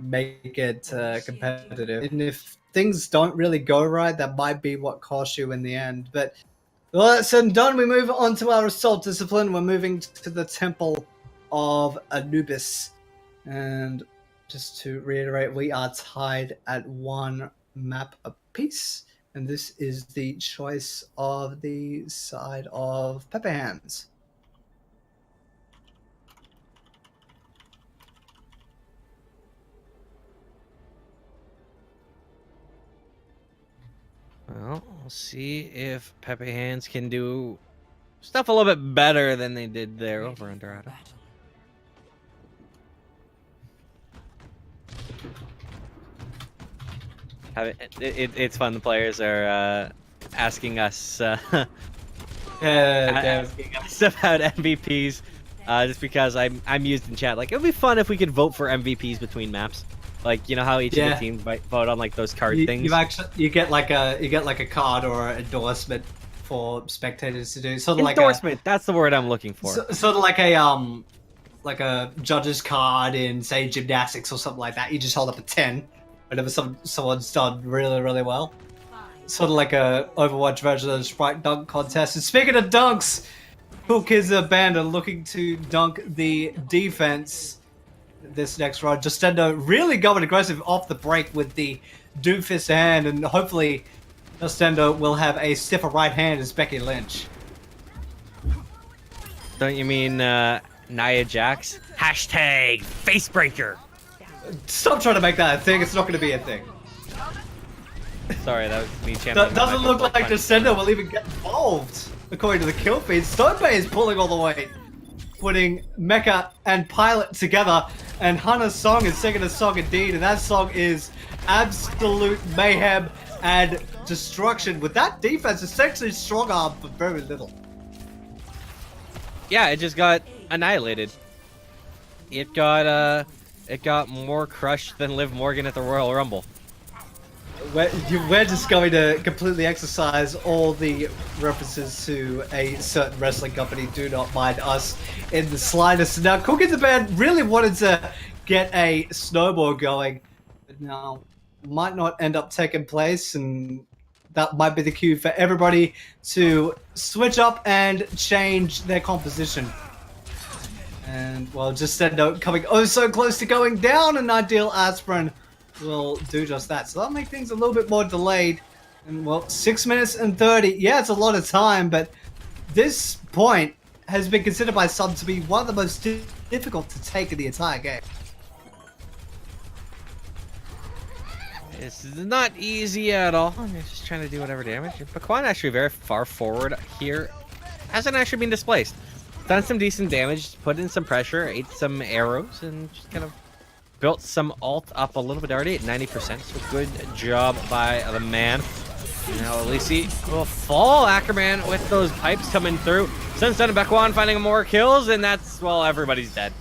make it competitive. And if things don't really go right, that might be what costs you in the end. But well, that's said and done. We move on to our assault discipline. We're moving to the Temple of Anubis. And just to reiterate, we are tied at 1 map apiece. And this is the choice of the side of Pepe Hands. Well, we'll see if Pepe Hands can do stuff a little bit better than they did there over under Adam. It's fun. The players are asking us asking us about MVPs, just because I'm used in chat. Like, it would be fun if we could vote for MVPs between maps. Like, you know how each of the teams vote on like those card things. You get like a card or an endorsement for spectators to do. Sort of endorsement. That's the word I'm looking for. Sort of like a judge's card in, say, gymnastics or something like that. You just hold up a 10 whenever someone's done really, really well. Sort of like a Overwatch version of the Sprite Dunk Contest. And speaking of dunks, Cool Kids Band are looking to dunk the defense this next round. Justendo really going aggressive off the break with the Doomfist hand, and hopefully Justendo will have a stiffer right hand as Becky Lynch. Don't you mean Nia Jax? Hashtag Facebreaker. Stop trying to make that a thing. It's not going to be a thing. Sorry, that was me championing. Doesn't look like Justendo will even get involved, according to the kill feed. Stone Bay is pulling all the way, putting Mecha and Pilot together, and Hana's song is singing a song indeed, and that song is absolute mayhem and destruction. With that defense, essentially strong arm for very little. Yeah, it just got annihilated. It got more crushed than Liv Morgan at the Royal Rumble. we're just going to completely exercise all the references to a certain wrestling company. Do not mind us in the slightest. Now, Cook in the Band really wanted to get a snowball going, but now might not end up taking place, and that might be the cue for everybody to switch up and change their composition. And, well, just said no, coming oh so close to going down, and Ideal Aspirin will do just that. So that'll make things a little bit more delayed. And, well, 6 minutes and 30. Yeah, it's a lot of time, but this point has been considered by some to be one of the most difficult to take in the entire game. This is not easy at all. I'm just trying to do whatever damage. Bakwan actually very far forward here. Hasn't actually been displaced. Done some decent damage, put in some pressure, ate some arrows, and just kind of built some ult up a little bit already at 90%. So good job by the man. Now Elise will fall. Ackerman with those pipes coming through. Sunstone and Bakwan finding more kills, and that's, well, everybody's dead.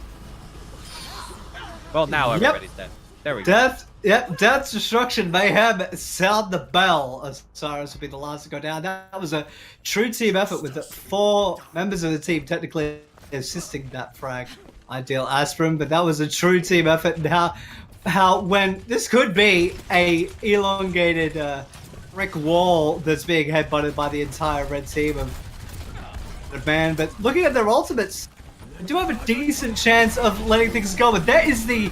Well, now everybody's dead. There we go. Death, destruction, mayhem, sound the bell. Osiris will be the last to go down. That was a true team effort with the 4 members of the team technically assisting that frag. Ideal Aspirin, but that was a true team effort. And how when this could be a elongated brick wall that's being headbutted by the entire red team of the band. But looking at their ultimates, they do have a decent chance of letting things go. But there is the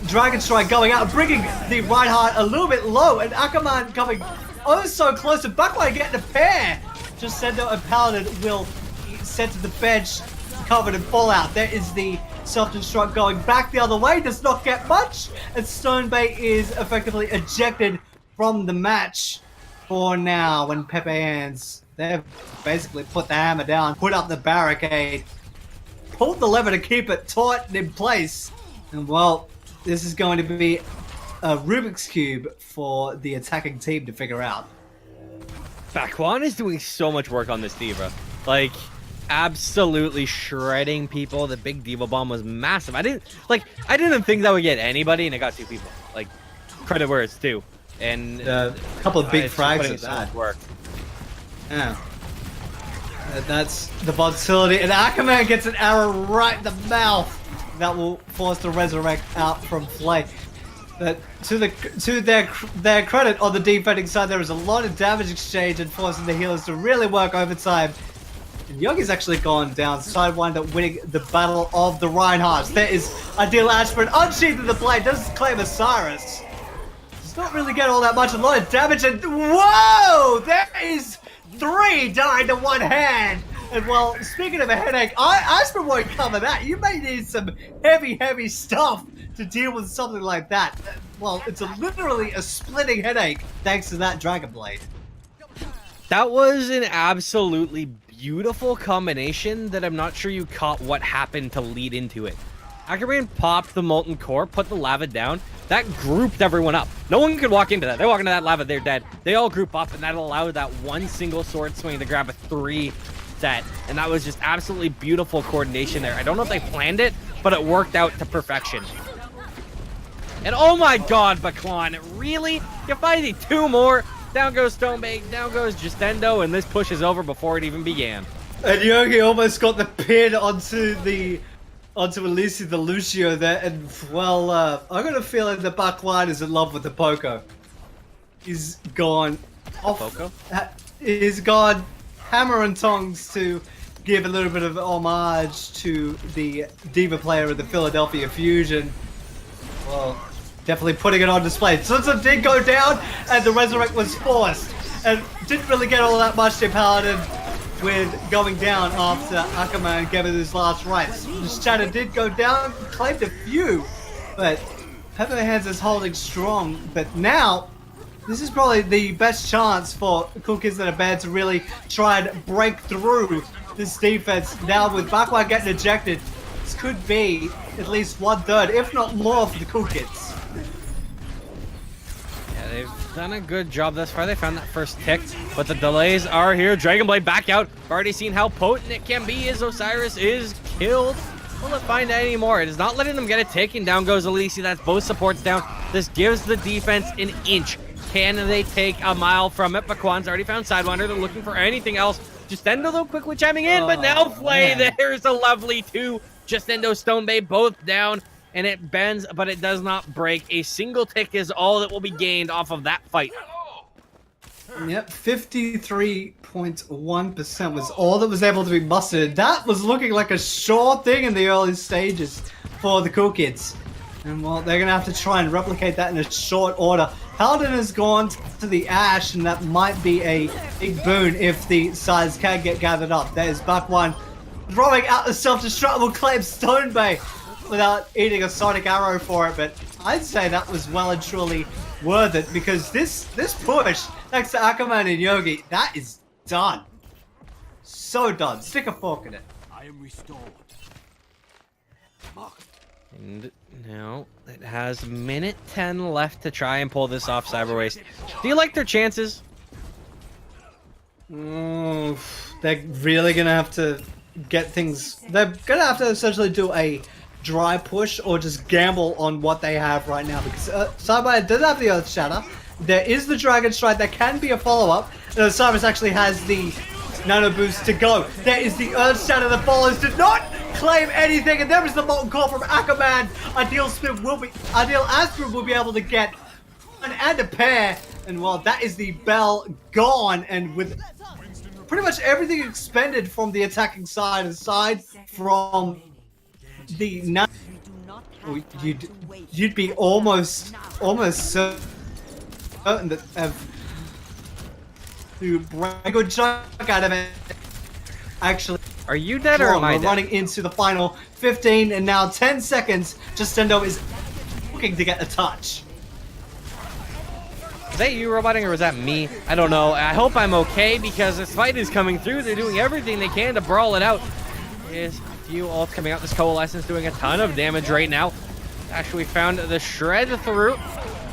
Dragon Strike going out, bringing the Reinhardt a little bit low, and Ackerman coming oh so close to Buckline getting a pair. Just Sendo and Paladin will be sent to the bench, covered in fallout. There is the self-destruct going back the other way, does not get much, and Stonebait is effectively ejected from the match for now. When Pepe Hands, they've basically put the hammer down, put up the barricade, pulled the lever to keep it taut and in place, and well, this is going to be a Rubik's Cube for the attacking team to figure out. Bakwan is doing so much work on this D.Va. Like, absolutely shredding people. The big D.Va bomb was massive. I didn't think that would get anybody, and it got 2 people. Like, credit where it's due. And a couple of big frags at so that. much work. Yeah. That's the volatility, and Ackerman gets an arrow right in the mouth. That will force the Resurrect out from play. But to their credit on the defending side, there is a lot of damage exchange and forcing the healers to really work overtime. And Yogi's actually gone down, Sidewinder winning the battle of the Reinhardts. There is Ideal Aspirin unsheathing the blade, doesn't claim Osiris. Does not really get all that much, a lot of damage, and whoa! There is 3 dying to 1 hand! And well, speaking of a headache, Aspirin won't cover that. You may need some heavy stuff to deal with something like that. Well, it's literally a splitting headache thanks to that Dragon Blade. That was an absolutely beautiful combination that I'm not sure you caught what happened to lead into it. Ackerman popped the Molten Core, put the lava down. That grouped everyone up. No one could walk into that. They walk into that lava, they're dead. They all group up, and that allowed that one single sword swing to grab a 3 set. And that was just absolutely beautiful coordination there. I don't know if they planned it, but it worked out to perfection. And oh my god, Bakwan, really? You're fighting 2 more? Down goes Stonebait, down goes Justendo, and this push is over before it even began. And Yogi almost got the pin onto Elise the Lucio there, and well, I got a feeling that Bakwan is in love with the Poco. He's gone off. Poco? He's gone hammer and tongs to give a little bit of homage to the D.Va player of the Philadelphia Fusion. Well, definitely putting it on display. Sunsun did go down, and the Resurrect was forced, and didn't really get all that much to Paladin with going down after Ackerman gave it his last rites. Shadow did go down, claimed a few, but Pepper Hands is holding strong. But now, this is probably the best chance for Cool Kids in a Band to really try and break through this defense. Now with Bakwan getting ejected, this could be at least 1/3, if not more, for the Cool Kids. Yeah, they've done a good job thus far. They found that first tick, but the delays are here. Dragon Blade back out. We've already seen how potent it can be as Osiris is killed. Will it find any more? It is not letting them get it taken. Down goes Elise. That's both supports down. This gives the defense an inch Can they take a mile from it? Bakwan's already found Sidewinder. They're looking for anything else. Justendo, though, quickly chiming in, but now Flay, man. there's a lovely 2. Justendo, Stone Bay, both down, and it bends, but it does not break. A single tick is all that will be gained off of that fight. Yep, 53.1% was all that was able to be mustered. That was looking like a sure thing in the early stages for the Cool Kids. And well, they're going to have to try and replicate that in a short order. Paladin has gone to the Ash, and that might be a big boon if the sides can get gathered up. There's Bakwan throwing out the self-destructible claim Stone Bay without eating a Sonic Arrow for it, but I'd say that was well and truly worth it, because this push next to Ackerman and Yogi, that is done. So done. Stick a fork in it. I am restored. Marked. And now it has a minute 10 left to try and pull this off, Cyber Waste. Do you like their chances? They're really going to have to get things... They're going to have to essentially do a dry push or just gamble on what they have right now, because Cyber does have the Earth Shatter. There is the Dragon Strike. That can be a follow-up. Cyrus actually has the Nano Boost to go. There is the Earth Shatter that follows. Did not claim anything, and there is the Molten Core from Ackerman. Ideal Aspirin will be able to get one and a pair, and well, that is the bell gone, and with pretty much everything expended from the attacking side, aside from the you'd be almost certain that to break a good chunk out of it. Actually, Are you dead or am I we're dead? running into the final 15 and now 10 seconds. Justendo is looking to get a touch. Was that you roboting or was that me? I don't know. I hope I'm okay because this fight is coming through. They're doing everything they can to brawl it out. There's a few ults coming out. This Coalescence doing a ton of damage right now. Actually found the shred through.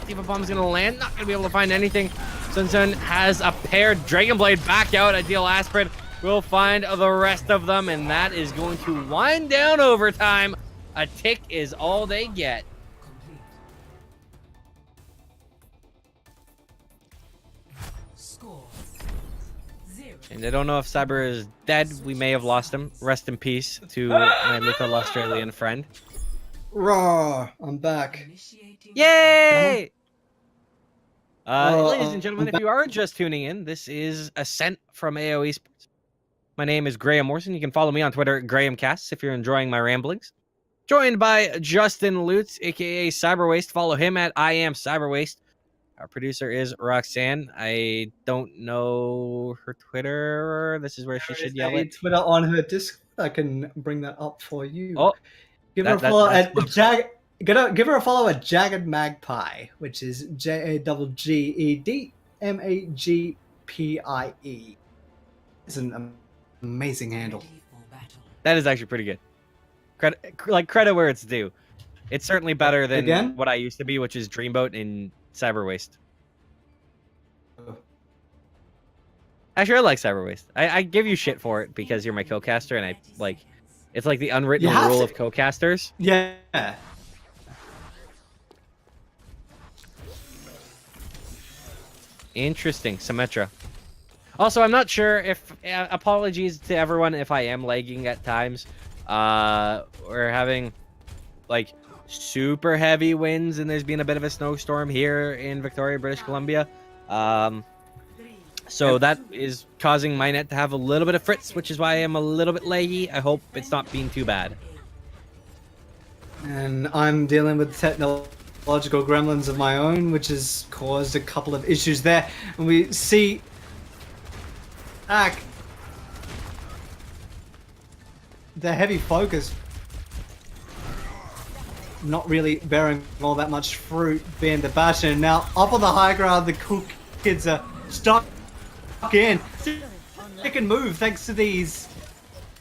Diva Bomb's gonna land. Not gonna be able to find anything. Sun Sun has a paired Dragon Blade back out. Ideal Aspirin will find the rest of them, and that is going to wind down overtime. A tick is all they get. Score 0. And I don't know if Cyber is dead. We may have lost him. Rest in peace to my little Australian friend. Raw, I'm back. Initiating. Yay! Oh, Ladies and gentlemen, if you are just tuning in, this is Ascent from AOE Sports. My name is Graham Morrison. You can follow me on Twitter at GrahamCasts if you're enjoying my ramblings. Joined by Justin Lutz, aka Cyberwaste. Follow him at I am Cyberwaste. Our producer is Roxanne. I don't know her Twitter. This is where she should yell it. Twitter on her Discord. I can bring that up for you. Oh, give her a that- follow that's at give her a follow at Jagged Magpie, which is JAGGEDMAGPIE. It's an amazing handle. Ready for battle. that is actually pretty good. Credit where it's due. It's certainly better than Again? what I used to be, which is Dreamboat and Cyberwaste. Actually, I like Cyberwaste. I give you shit for it because you're my co-caster, and it's like the unwritten You have rule to- of co-casters. Yeah. Interesting, Symmetra. Also, I'm not sure if apologies to everyone if I am lagging at times. We're having like super heavy winds, and there's been a bit of a snowstorm here in Victoria, British Columbia. So that is causing my net to have a little bit of fritz, which is why I'm a little bit laggy. I hope it's not being too bad. And I'm dealing with technological gremlins of my own, which has caused a couple of issues there. And we see the heavy focus not really bearing all that much fruit, being the Bastion. Now, up on the high ground, the Cool Kids are stuck in. They can move thanks to these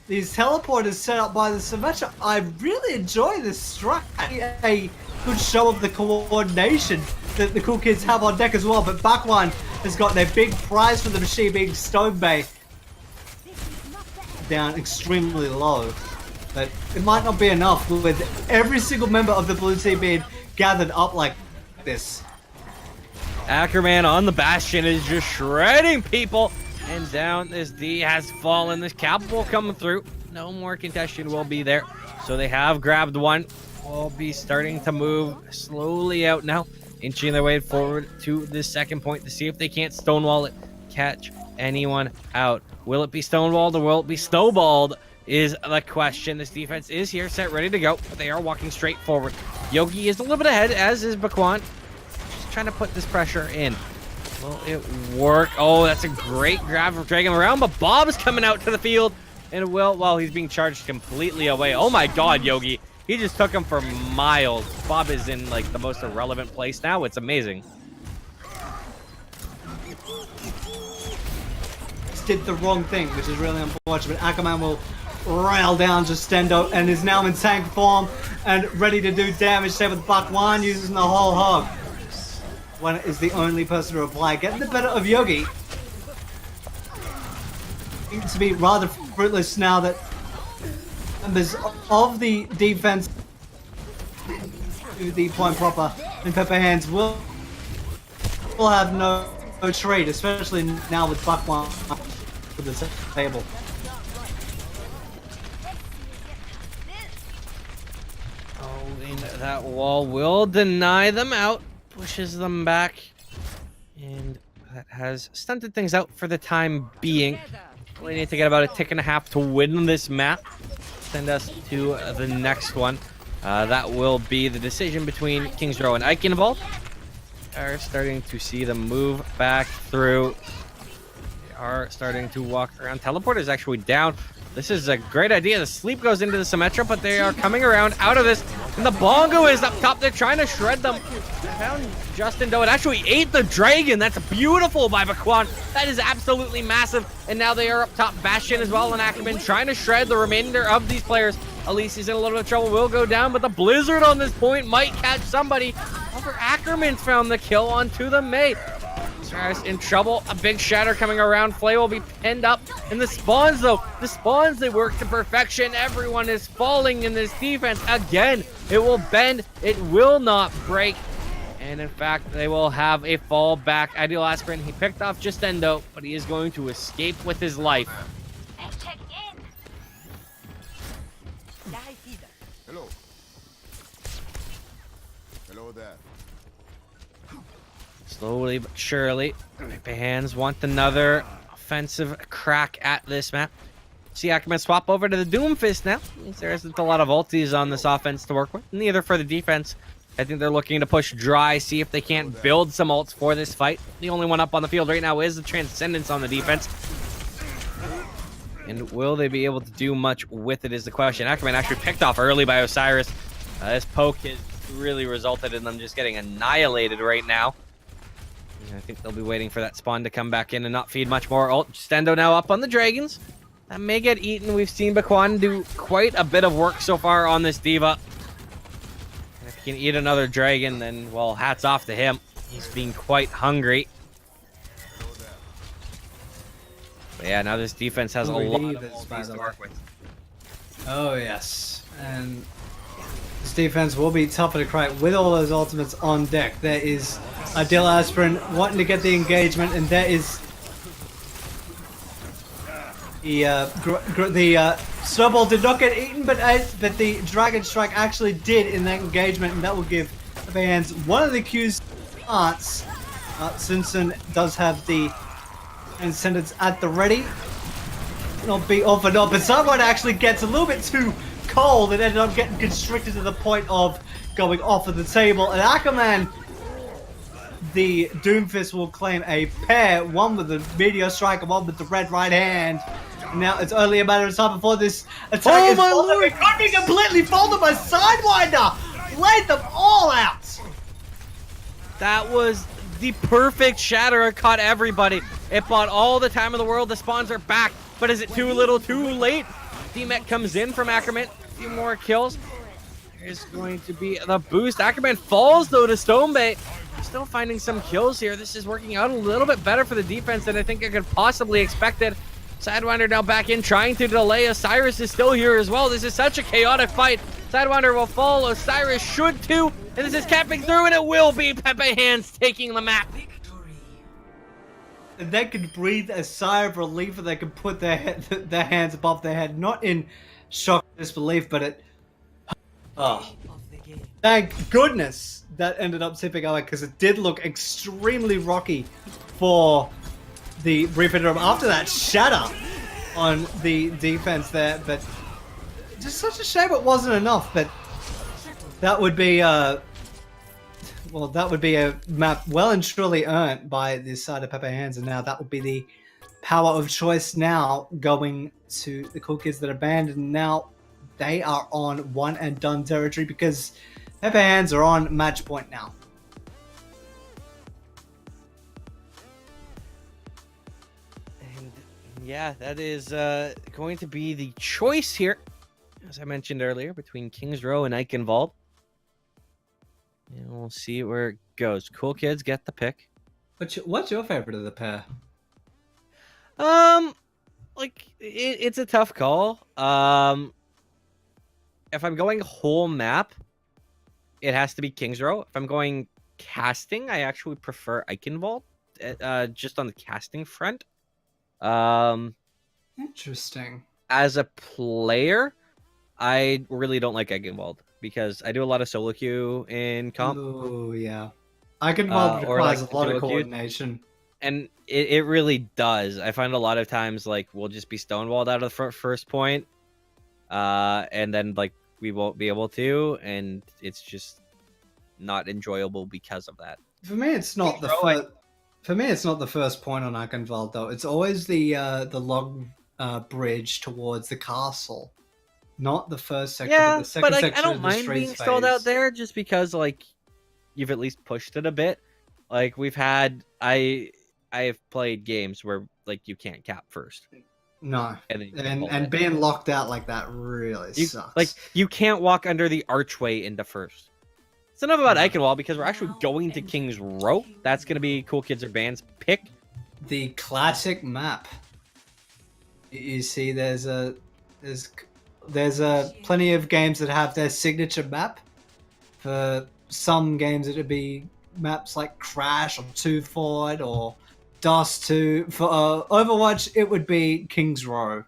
teleporters set up by the Symmetra. I really enjoy this strike. A good show of the coordination that the Cool Kids have on deck as well. But Bakwan has got their big prize for the machine, being Stone Bay, down extremely low. But it might not be enough with every single member of the blue team being gathered up like this. Ackerman on the Bastion is just shredding people. And down this D has fallen. This cap will come through. No more contention will be there. So they have grabbed one. Will be starting to move slowly out now. Inching their way forward to this second point to see if they can't stonewall it. Catch anyone out. Will it be stonewalled or will it be snowballed is the question. This defense is here, set, ready to go. But they are walking straight forward. Yogi is a little bit ahead, as is Bakwaan. Just trying to put this pressure in. Will it work? Oh, that's a great grab from dragging him around, but Bob is coming out to the field. And Will, well, he's being charged completely away. Oh my god, Yogi. He just took him for miles. Bob is in like the most irrelevant place now. It's amazing. Did the wrong thing, which is really unfortunate. Ackerman will rail down Justendo and is now in tank form and ready to do damage. Same with Bakwaan using the whole hog. When it is the only person to reply, getting the better of Yogi. Seems to be rather fruitless now that members of the defense to the point proper and Pepper Hands will have no trade, especially now with Bakwaan for the table. Oh, and that wall will deny them out. Pushes them back. And that has stunted things out for the time being. We need to get about a tick and a half to win this map. Send us to the next one. That will be the decision between Kings Row and Eichenwald. Are starting to see them move back through. They are starting to walk around. Teleport is actually down. This is a great idea. The sleep goes into the Symmetra, but they are coming around out of this. And the Bongo is up top. They're trying to shred them. Found Justendo. It actually ate the dragon. That's beautiful by Bakwaan. That is absolutely massive. And now they are up top. Bastion as well, and Ackerman trying to shred the remainder of these players. Elise is in a little bit of trouble. Will go down, but the Blizzard on this point might catch somebody. However, Ackerman's found the kill onto the Mei. Osiris in trouble. A big shatter coming around. Flay will be pinned up. And the spawns, though. The spawns, they work to perfection. Everyone is falling in this defense. Again, it will bend. It will not break. And in fact, they will have a fall back. Ideal Aspirin, he picked off Justendo, but he is going to escape with his life. Hello. Hello there. Slowly but surely, Pepe Hands want another offensive crack at this map. See Ackerman swap over to the Doomfist now. There isn't a lot of ultis on this offense to work with. Neither for the defense. I think they're looking to push dry, see if they can't build some ults for this fight. The only one up on the field right now is the Transcendence on the defense. And will they be able to do much with it is the question. Ackerman actually picked off early by Osiris. This poke has really resulted in them just getting annihilated right now. And I think they'll be waiting for that spawn to come back in and not feed much more ult. Stendo now up on the Dragons. That may get eaten. We've seen Bakwaan do quite a bit of work so far on this Diva. And if he can eat another Dragon, then, well, hats off to him. He's being quite hungry. But yeah, now this defense has a lot of ultis to work with. Oh, yes. And this defense will be tougher to crack with all those ultimates on deck. There is Ideal Aspirin wanting to get the engagement, and there is the Snowball did not get eaten, but the Dragon Strike actually did in that engagement, and that will give the fans one of the Q's arts. Simpson does have the Transcendence at the ready. Not be offered up, but someone actually gets a little bit too cold and ended up getting constricted to the point of going off of the table. And Ackerman, the Doomfist, will claim a pair, one with the Meteor Strike and one with the red right hand. Now it's only a matter of time before this attack is folded. It could be completely folded by Sidewinder. Laid them all out. That was the perfect shatter. It caught everybody. It bought all the time in the world. The spawns are back. But is it too little, too late? D-Met comes in from Ackerman. A few more kills. There's going to be the boost. Ackerman falls, though, to Stonebay. Still finding some kills here. This is working out a little bit better for the defense than I think I could possibly expect it. Sidewinder now back in, trying to delay. Osiris is still here as well. This is such a chaotic fight. Sidewinder will fall. Osiris should too. And this is capping through, and it will be Pepe Hands taking the map. and they can breathe a sigh of relief, and they can put their hands above their head, not in shock or disbelief, but it. Oh, of the game. thank goodness that ended up tipping over, because it did look extremely rocky for the brief interim after that shatter on the defense there. But just such a shame it wasn't enough. But that would be well, that would be a map well and truly earned by this side of Pepe Hands, and now that would be the power of choice now going to the Cool Kids that are banned, and now they are on one and done territory because Pepe Hands are on match point now. And yeah, that is going to be the choice here, as I mentioned earlier, between Kings Row and Eichenwald. And we'll see where it goes. Cool Kids get the pick. What's your favorite of the pair? Like it's a tough call. If I'm going whole map, it has to be Kings Row. If I'm going casting, I actually prefer Eichenwald. Just on the casting front. Interesting. As a player, I really don't like Eichenwald because I do a lot of solo queue in comp. Oh yeah, Eichenwald or requires like a lot of dual queue. coordination. And it really does. I find a lot of times like we'll just be stonewalled out of the first point, and then like we won't be able to, and it's just not enjoyable because of that. For me, it's not the first. For me, it's not the first point on Eichenwald though. It's always the log bridge towards the castle, not the first section. Yeah, but the second but like, I section don't of the mind street being stalled out phase. there just because like you've at least pushed it a bit. Like we've had, I have played games where like you can't cap first. No, And then you and being locked out like that really you, sucks. like you can't walk under the archway into first. It's enough about Eichenwald because we're actually going to King's Row. That's gonna be Cool Kids or Band's pick. the classic map. You see, there's plenty of games that have their signature map. For some games, it'd be maps like Crash or Two Forward or Dust 2. For Overwatch, it would be King's Row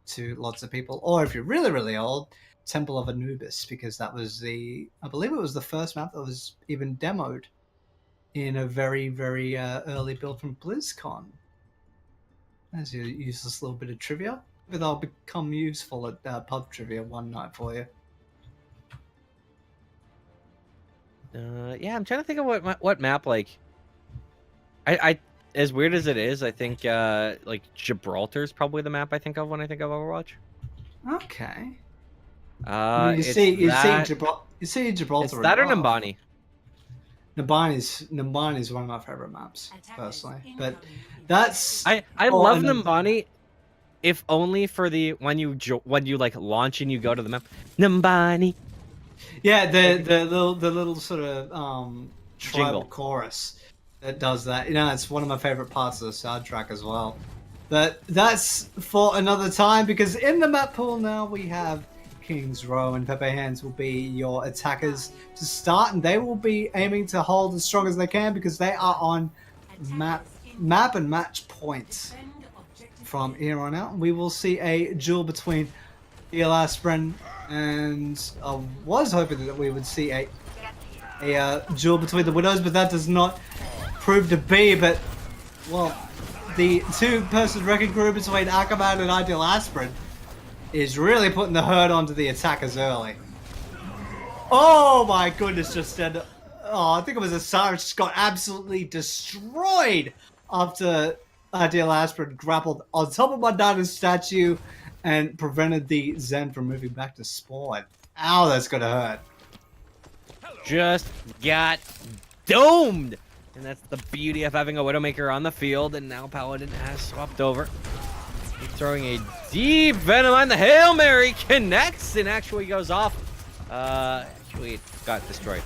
to lots of people. Or if you're really, really old, Temple of Anubis, because that was I believe it was the first map that was even demoed in a very, very early build from BlizzCon. There's your useless little bit of trivia. But they'll become useful at pub trivia one night for you. Yeah, I'm trying to think of what map like. I as weird as it is, I think like Gibraltar is probably the map I think of when I think of Overwatch. Okay. You it's see that, Gibraltar. it's as that or well. Nambani. Nambani's one of my favorite maps personally, but that's I Oh, love and- Nambani, if only for the when you like launch and you go to the map. Nambani. yeah the little sort of tribal Jingle. chorus that does that. You know, it's one of my favorite parts of the soundtrack as well. But that's for another time, because in the map pool now we have King's Row, and Pepe Hands will be your attackers to start, and they will be aiming to hold as strong as they can because they are on map and match points from here on out. We will see a duel between El Aspirin, and I was hoping that we would see a duel between the Widows, but that does not prove to be. But well, the two-person wrecking crew between Akaman and Ideal Aspirin is really putting the hurt onto the attackers early. Oh my goodness, just said. Oh, I think it was a Cyrus just got absolutely destroyed after Ideal Aspirin grappled on top of Madonna's statue and prevented the Zen from moving back to spawn. Ow, that's gonna hurt. Just got domed. And that's the beauty of having a Widowmaker on the field, and now Paladin has swapped over. He's throwing a deep Venom on the Hail Mary, connects, and actually goes off. Actually, it got destroyed.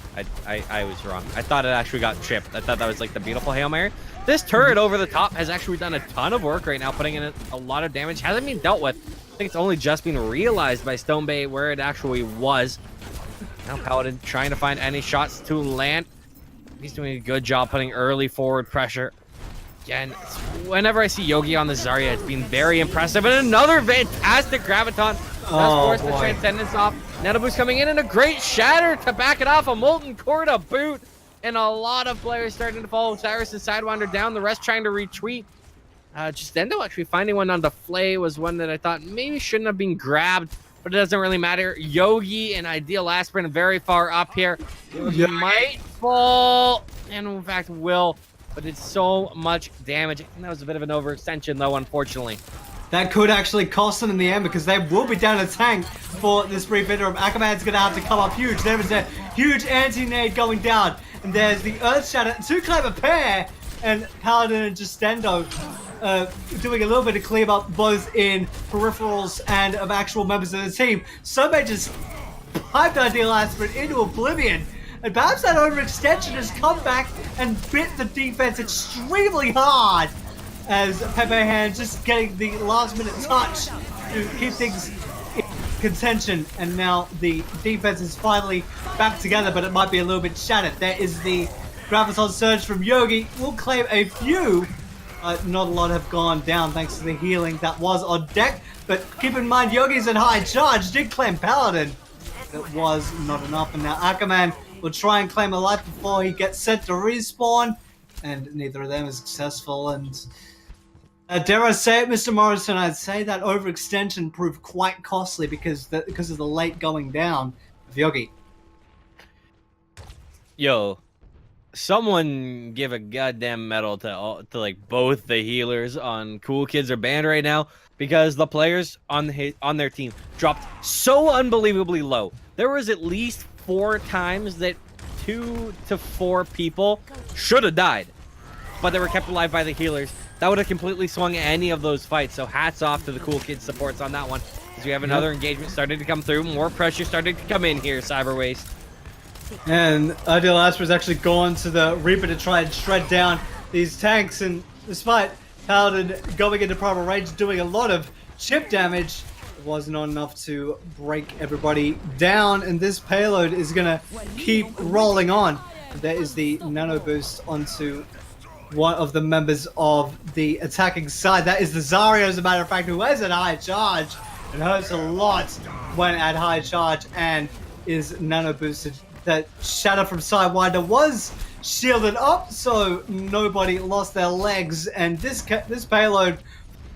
I was wrong. I thought it actually got chipped. I thought that was like the beautiful Hail Mary. This turret over the top has actually done a ton of work right now, putting in a lot of damage. Hasn't been dealt with. I think it's only just been realized by Stone Bay where it actually was. Now Paladin trying to find any shots to land. He's doing a good job putting early forward pressure. Again, whenever I see Yogi on the Zarya, it's been very impressive. And another fantastic Graviton does force the Transcendence off. Nanobu's coming in and a great Shatter to back it off. A Molten Core to boot. And a lot of players starting to follow Cyrus and Sidewinder down. The rest trying to retweet. Justendo actually finding one on the Flay was one that I thought maybe shouldn't have been grabbed. But it doesn't really matter. Yogi and Ideal Aspirin very far up here. Yogi might fall. And in fact will. But it's so much damage. And that was a bit of an overextension, though, unfortunately. That could actually cost them in the end because they will be down a tank for this brief interim. Akaman's going to have to come up huge. There is a huge anti-nade going down. And there's the Earth Shatter. Too clever pair. And Paladin and Justendo doing a little bit of clean up both in peripherals and of actual members of the team. Sobe just piped Ideal Aspirin into oblivion. And perhaps that overextension has come back and bit the defense extremely hard as Pepe Hand just getting the last minute touch to keep things in contention. And now the defense is finally back together, but it might be a little bit shattered. There is the Graviton Surge from Yogi. We'll claim a few. Not a lot have gone down thanks to the healing that was on deck. But keep in mind, Yogi's in high charge. Did claim Paladin. It was not enough. And now Akaman will try and claim a life before he gets sent to respawn, and neither of them is successful. And dare I say it, Mr. Morrison, I'd say that overextension proved quite costly because of the late going down of Yogi. Yo, someone give a goddamn medal to like both the healers on Cool Kids are banned right now because the players on their team dropped so unbelievably low. There was at least 4 times that 2 to 4 people should have died, but they were kept alive by the healers. That would have completely swung any of those fights. So hats off to the Cool Kids supports on that one. As we have another engagement starting to come through, more pressure starting to come in here, Cyber Waste. And Ideal Aspirin's actually gone to the Reaper to try and shred down these tanks, and despite Paladin going into primal range, doing a lot of chip damage, it was not enough to break everybody down, and this payload is gonna keep rolling on. There is the nano boost onto one of the members of the attacking side. That is the Zarya, as a matter of fact, who is at high charge. It hurts a lot when at high charge and is nano boosted. That Shatter from Sidewinder was shielded up, so nobody lost their legs. And this payload,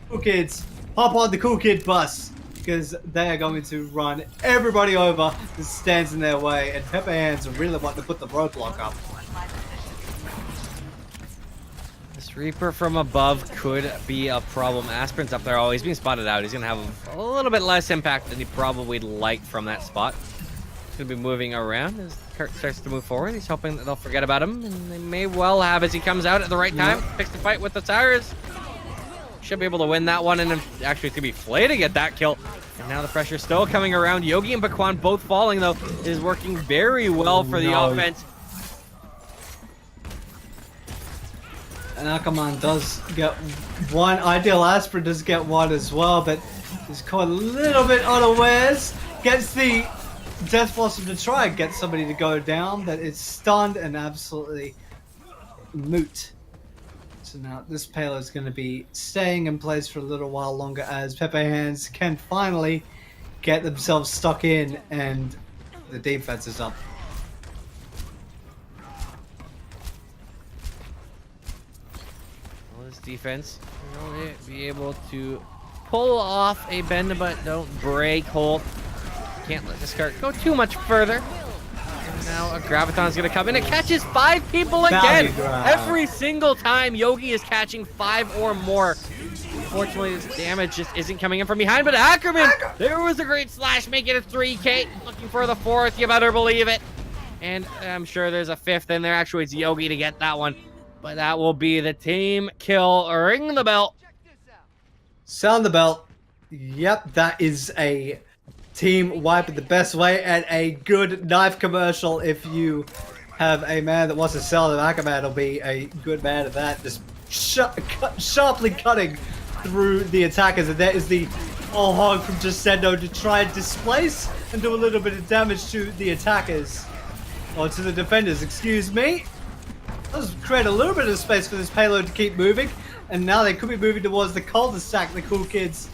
Cool Kids, hop on the Cool Kid bus, because they are going to run everybody over that stands in their way. And Pepe Hands really want to put the roadblock up. This Reaper from above could be a problem. Aspirin's up there. Oh, he's being spotted out. He's going to have a little bit less impact than he probably liked from that spot. He's going to be moving around as Kurt starts to move forward. He's hoping that they'll forget about him, and they may well have as he comes out at the right time. Picks the fight with the Cyrus. Should be able to win that one, and actually it's going to be Flay to get that kill. And now the pressure's still coming around. Yogi and Baquan both falling, though, is working very well for the offense. And Akaman does get one. Ideal Aspirin does get one as well, but he's caught a little bit unawares. Gets the Death Blossom to try and get somebody to go down, but it's stunned and absolutely moot. So now this payload is going to be staying in place for a little while longer as Pepe Hands can finally get themselves stuck in and the defense is up. Well, this defense will only be able to pull off a bend, but don't break hold. Can't let this cart go too much further. And now a Graviton's gonna come in. It catches 5 people again. Every single time Yogi is catching 5 or more. Unfortunately, this damage just isn't coming in from behind. But Ackerman, there was a great slash, making it 3K. Looking for the 4th, you better believe it. And I'm sure there's a 5th in there. Actually, it's Yogi to get that one. But that will be the team kill. Ring the bell. Sound the bell. Yep, that is a team wipe in the best way, and a good knife commercial. If you have a man that wants to sell an Akaman, will be a good man at that. Just sharply cutting through the attackers, and there is the whole hog from Justendo to try and displace and do a little bit of damage to the attackers. Or to the defenders, excuse me. does create a little bit of space for this payload to keep moving, and now they could be moving towards the cul-de-sac, the Cool Kids,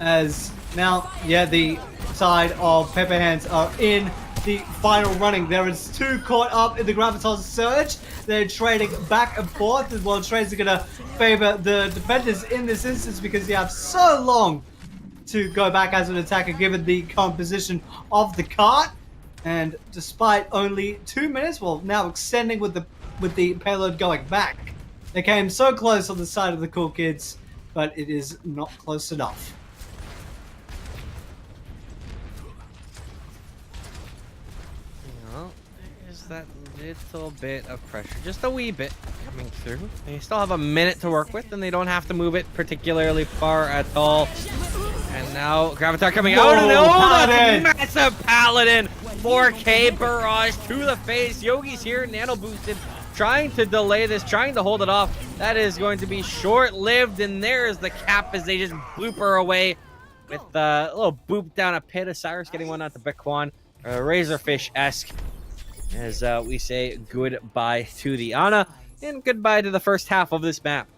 as now, yeah, the side of Pepe Hands are in the final running. There is 2 caught up in the Gravitas Surge. They're trading back and forth, as well trades are going to favor the defenders in this instance because you have so long to go back as an attacker given the current position of the cart. And despite only 2 minutes, well, now extending with the payload going back, they came so close on the side of the Cool Kids, but it is not close enough. Well, there's that little bit of pressure, just a wee bit coming through. They still have a minute to work with, and they don't have to move it particularly far at all. And now Gravitar coming out, and Paladin! that's massive Paladin! 4K barrage to the face. Yogi's here, nano boosted, trying to delay this, trying to hold it off. That is going to be short-lived, and there's the cap as they just blooper away with a little boop down a pit. Cyrus getting one out to Bitcoin, Razorfish-esque, as we say goodbye to the Ana and goodbye to the first half of this map.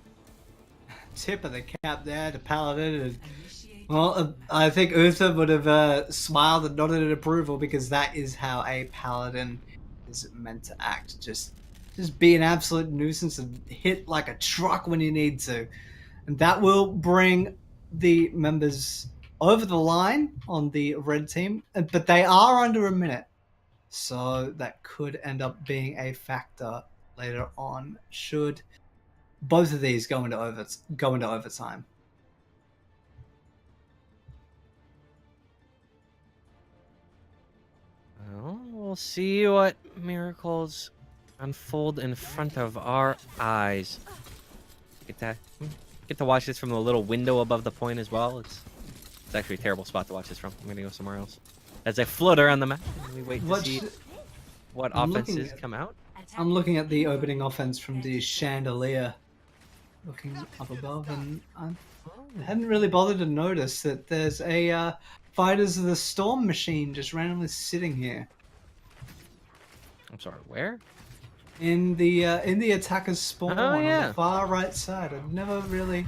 Tip of the cap there to Paladin. And, well, I think Uther would have smiled and nodded in approval because that is how a Paladin is meant to act. Just be an absolute nuisance and hit like a truck when you need to. And that will bring the members over the line on the red team. But they are under a minute. So that could end up being a factor later on should both of these go into overtime. Well, we'll see what miracles unfold in front of our eyes. Get to watch this from the little window above the point as well. It's actually a terrible spot to watch this from. I'm gonna go somewhere else. As I float around the map, we wait to see what offenses come out. I'm looking at the opening offense from the chandelier, looking up above, and I hadn't really bothered to notice that there's a Fighters of the Storm machine just randomly sitting here. I'm sorry, where? In the attacker's spawn on the far right side. I've never really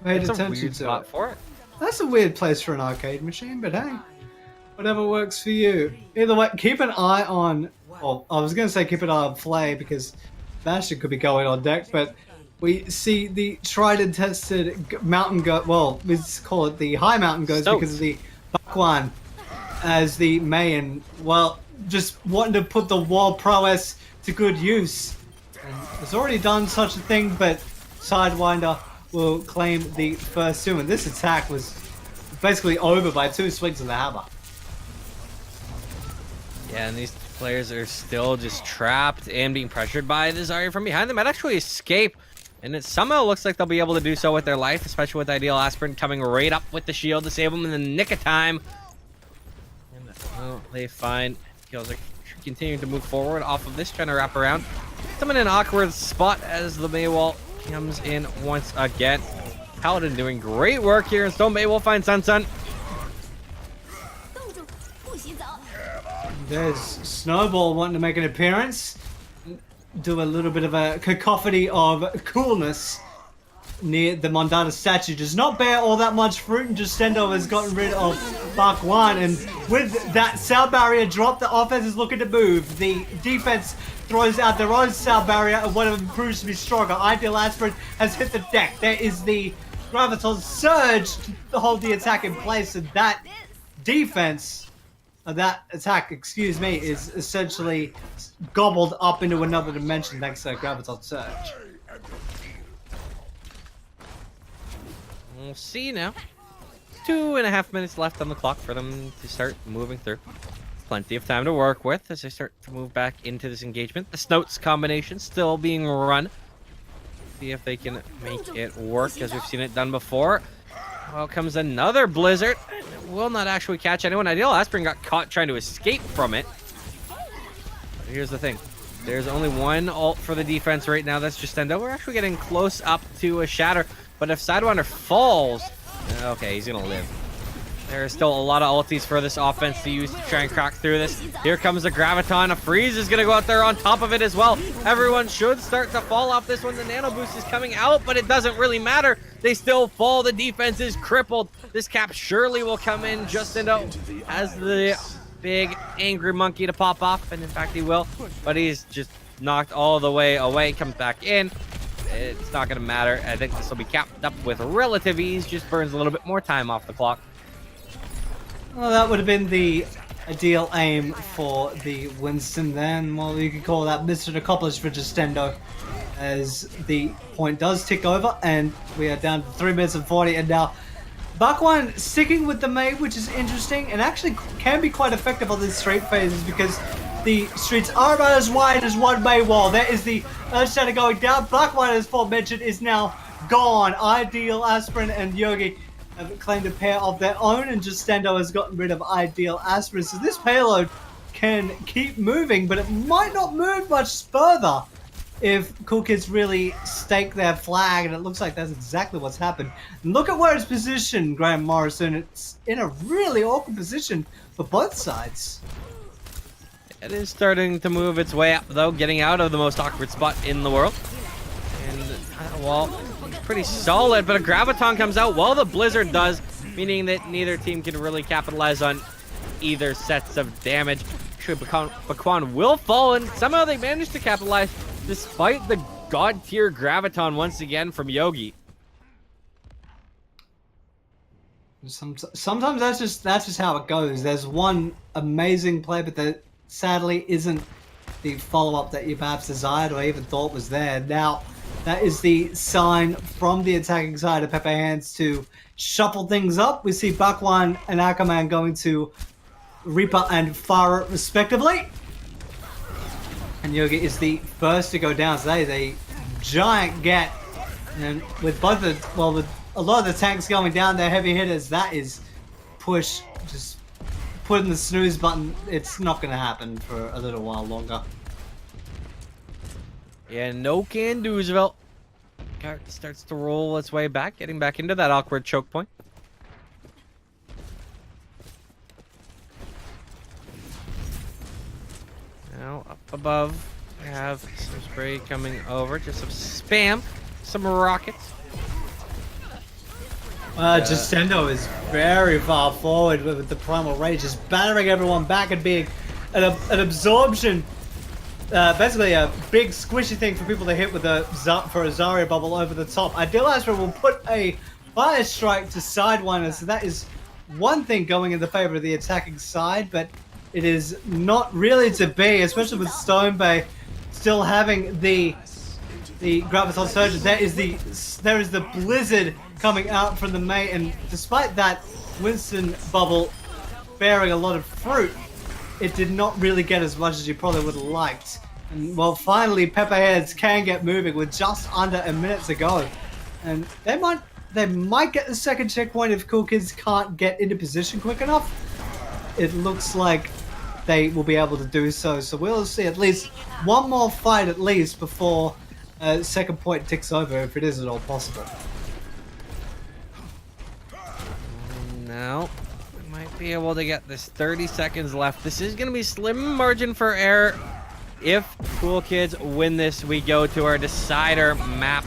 paid That's a attention weird to spot it. for it. That's a weird place for an arcade machine, but hey, whatever works for you. Either way, keep an eye on. Well, I was going to say keep an eye on Flay because Bastion could be going on deck, but we see the tried and tested mountain goat. Well, let's call it the high mountain goats because of the Bakwan as the main. Well, just wanting to put the wall prowess to good use. And has already done such a thing, but Sidewinder will claim the first 2. And this attack was basically over by 2 swings of the hammer. Yeah, and these players are still just trapped and being pressured by the Zarya from behind. They might actually escape, and it somehow looks like they'll be able to do so with their life, especially with Ideal Aspirin coming right up with the shield to save them in the nick of time. And well, they find kills are continuing to move forward off of this, trying to wrap around. Some in an awkward spot as the Maywall comes in once again. Paladin doing great work here, and Stone Maywall finds Sun Sun. There's Snowball wanting to make an appearance. Do a little bit of a cacophony of coolness near the Mondada statue. Does not bear all that much fruit, and Justendo has gotten rid of Bakwan. And with that sound barrier drop, the offense is looking to move. The defense throws out their own sound barrier, and one of them proves to be stronger. Ideal Aspirin has hit the deck. There is the Graviton Surge to hold the attack in place, and that defense... that attack, excuse me, is essentially gobbled up into another dimension thanks to Graviton Surge. We'll see now. 2.5 minutes left on the clock for them to start moving through. Plenty of time to work with as they start to move back into this engagement. The Snoats combination still being run. See if they can make it work as we've seen it done before. Well, comes another Blizzard. Will not actually catch anyone. Ideal Aspirin got caught trying to escape from it. But here's the thing. There's only one ult for the defense right now. That's Justendo. We're actually getting close up to a shatter. But if Sidewinder falls... okay, he's going to live. There is still a lot of ultis for this offense to use to try and crack through this. Here comes a Graviton. A freeze is going to go out there on top of it as well. Everyone should start to fall off this one. The Nano Boost is coming out, but it doesn't really matter. They still fall. The defense is crippled. This cap surely will come in just as the big angry monkey to pop off, and in fact he will, but he's just knocked all the way away. Comes back in. It's not going to matter. I think this will be capped up with relative ease. Just burns a little bit more time off the clock. Well, that would have been the ideal aim for the Winston then. Well, you could call that mission accomplished for Justendo, as the point does tick over, and we are down to 3 minutes and 40, and now Bakwan sticking with the Mei, which is interesting, and actually can be quite effective on these straight phases, because the streets are about as wide as one Mei wall. There is the Earth Shatter going down. Bakwan, as aforementioned, is now gone. Ideal, Aspirin, and Yogi have claimed a pair of their own, and Justendo has gotten rid of Ideal Aspirin. So this payload can keep moving, but it might not move much further if Cool Kids really stake their flag, and it looks like that's exactly what's happened. And look at where it's positioned, Graham Morrison. It's in a really awkward position for both sides. It is starting to move its way up, though, getting out of the most awkward spot in the world. And, well, it's pretty solid, but a Graviton comes out while the Blizzard does, meaning that neither team can really capitalize on either sets of damage. Actually, Bakwan will fall, and somehow they managed to capitalize despite the god-tier Graviton once again from Yogi. Sometimes that's just how it goes. There's one amazing play, but that sadly isn't the follow-up that you perhaps desired or even thought was there. Now, that is the sign from the attacking side of Pepe Hands to shuffle things up. We see Bakwan and Ackerman going to Reaper and Farah respectively. And Yogi is the first to go down. So that is a giant get. And with both the, well, with a lot of the tanks going down, their heavy hitters, that is push, just putting the snooze button. It's not going to happen for a little while longer. Yeah, no can do, Roosevelt. Cart starts to roll its way back, getting back into that awkward choke point. Now, up above, we have some spray coming over, just some spam, some rockets. Justendo is very far forward with the Primal Rage, just battering everyone back and being an absorption. Basically a big squishy thing for people to hit with a Zarya bubble over the top. Ideal Astra will put a Fire Strike to Sidewinder, so that is one thing going in the favor of the attacking side, but it is not really to be, especially with Stone Bay still having the Graviton Surge. There is the Blizzard coming out from the Mei, and despite that Winston bubble bearing a lot of fruit, it did not really get as much as you probably would have liked. And well, finally Pepe Heads can get moving with just under a minute to go. And they might get the second checkpoint if Cool Kids can't get into position quick enough. It looks like they will be able to do so. So we'll see at least one more fight at least before second point ticks over, if it is at all possible. Now, we might be able to get this 30 seconds left. This is going to be slim margin for error. If Cool Kids win this, we go to our decider map.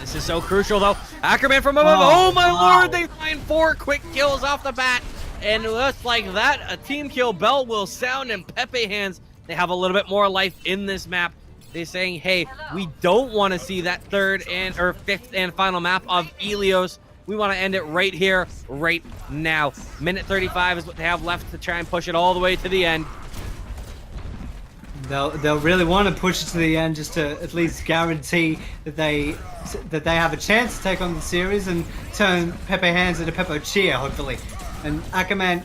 This is so crucial, though. Ackerman from above. Oh my lord, they find 4 quick kills off the bat. And just like that, a team kill bell will sound, and Pepe Hands, they have a little bit more life in this map. They're saying, hey, we don't want to see that fifth and final map of Ilios. We want to end it right here, right now. Minute 35 is what they have left to try and push it all the way to the end. They'll really want to push it to the end just to at least guarantee that they have a chance to take on the series and turn Pepe Hands into Pepe Cheer, hopefully. And Ackerman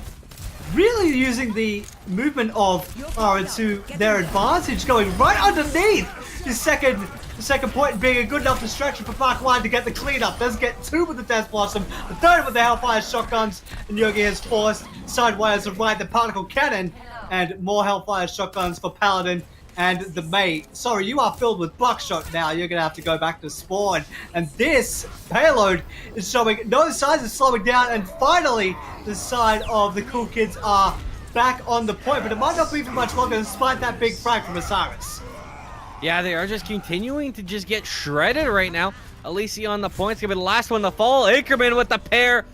really using the movement of Farah to their advantage, going right underneath the second point, being a good enough distraction for Bakwan to get the cleanup. Does get 2 with the Death Blossom, the 3rd with the Hellfire Shotguns, and Yogi has forced Sidewires to ride the Particle Cannon, and more Hellfire Shotguns for Paladin. and the Mei. Sorry, you are filled with buckshot now. You're going to have to go back to spawn. And this payload is showing no signs of slowing down. And finally, the side of the Cool Kids are back on the point. But it might not be for much longer despite that big frag from Osiris. Yeah, they are just continuing to just get shredded right now. Alicia on the points, gonna be the last one to fall. Ackerman with the pair.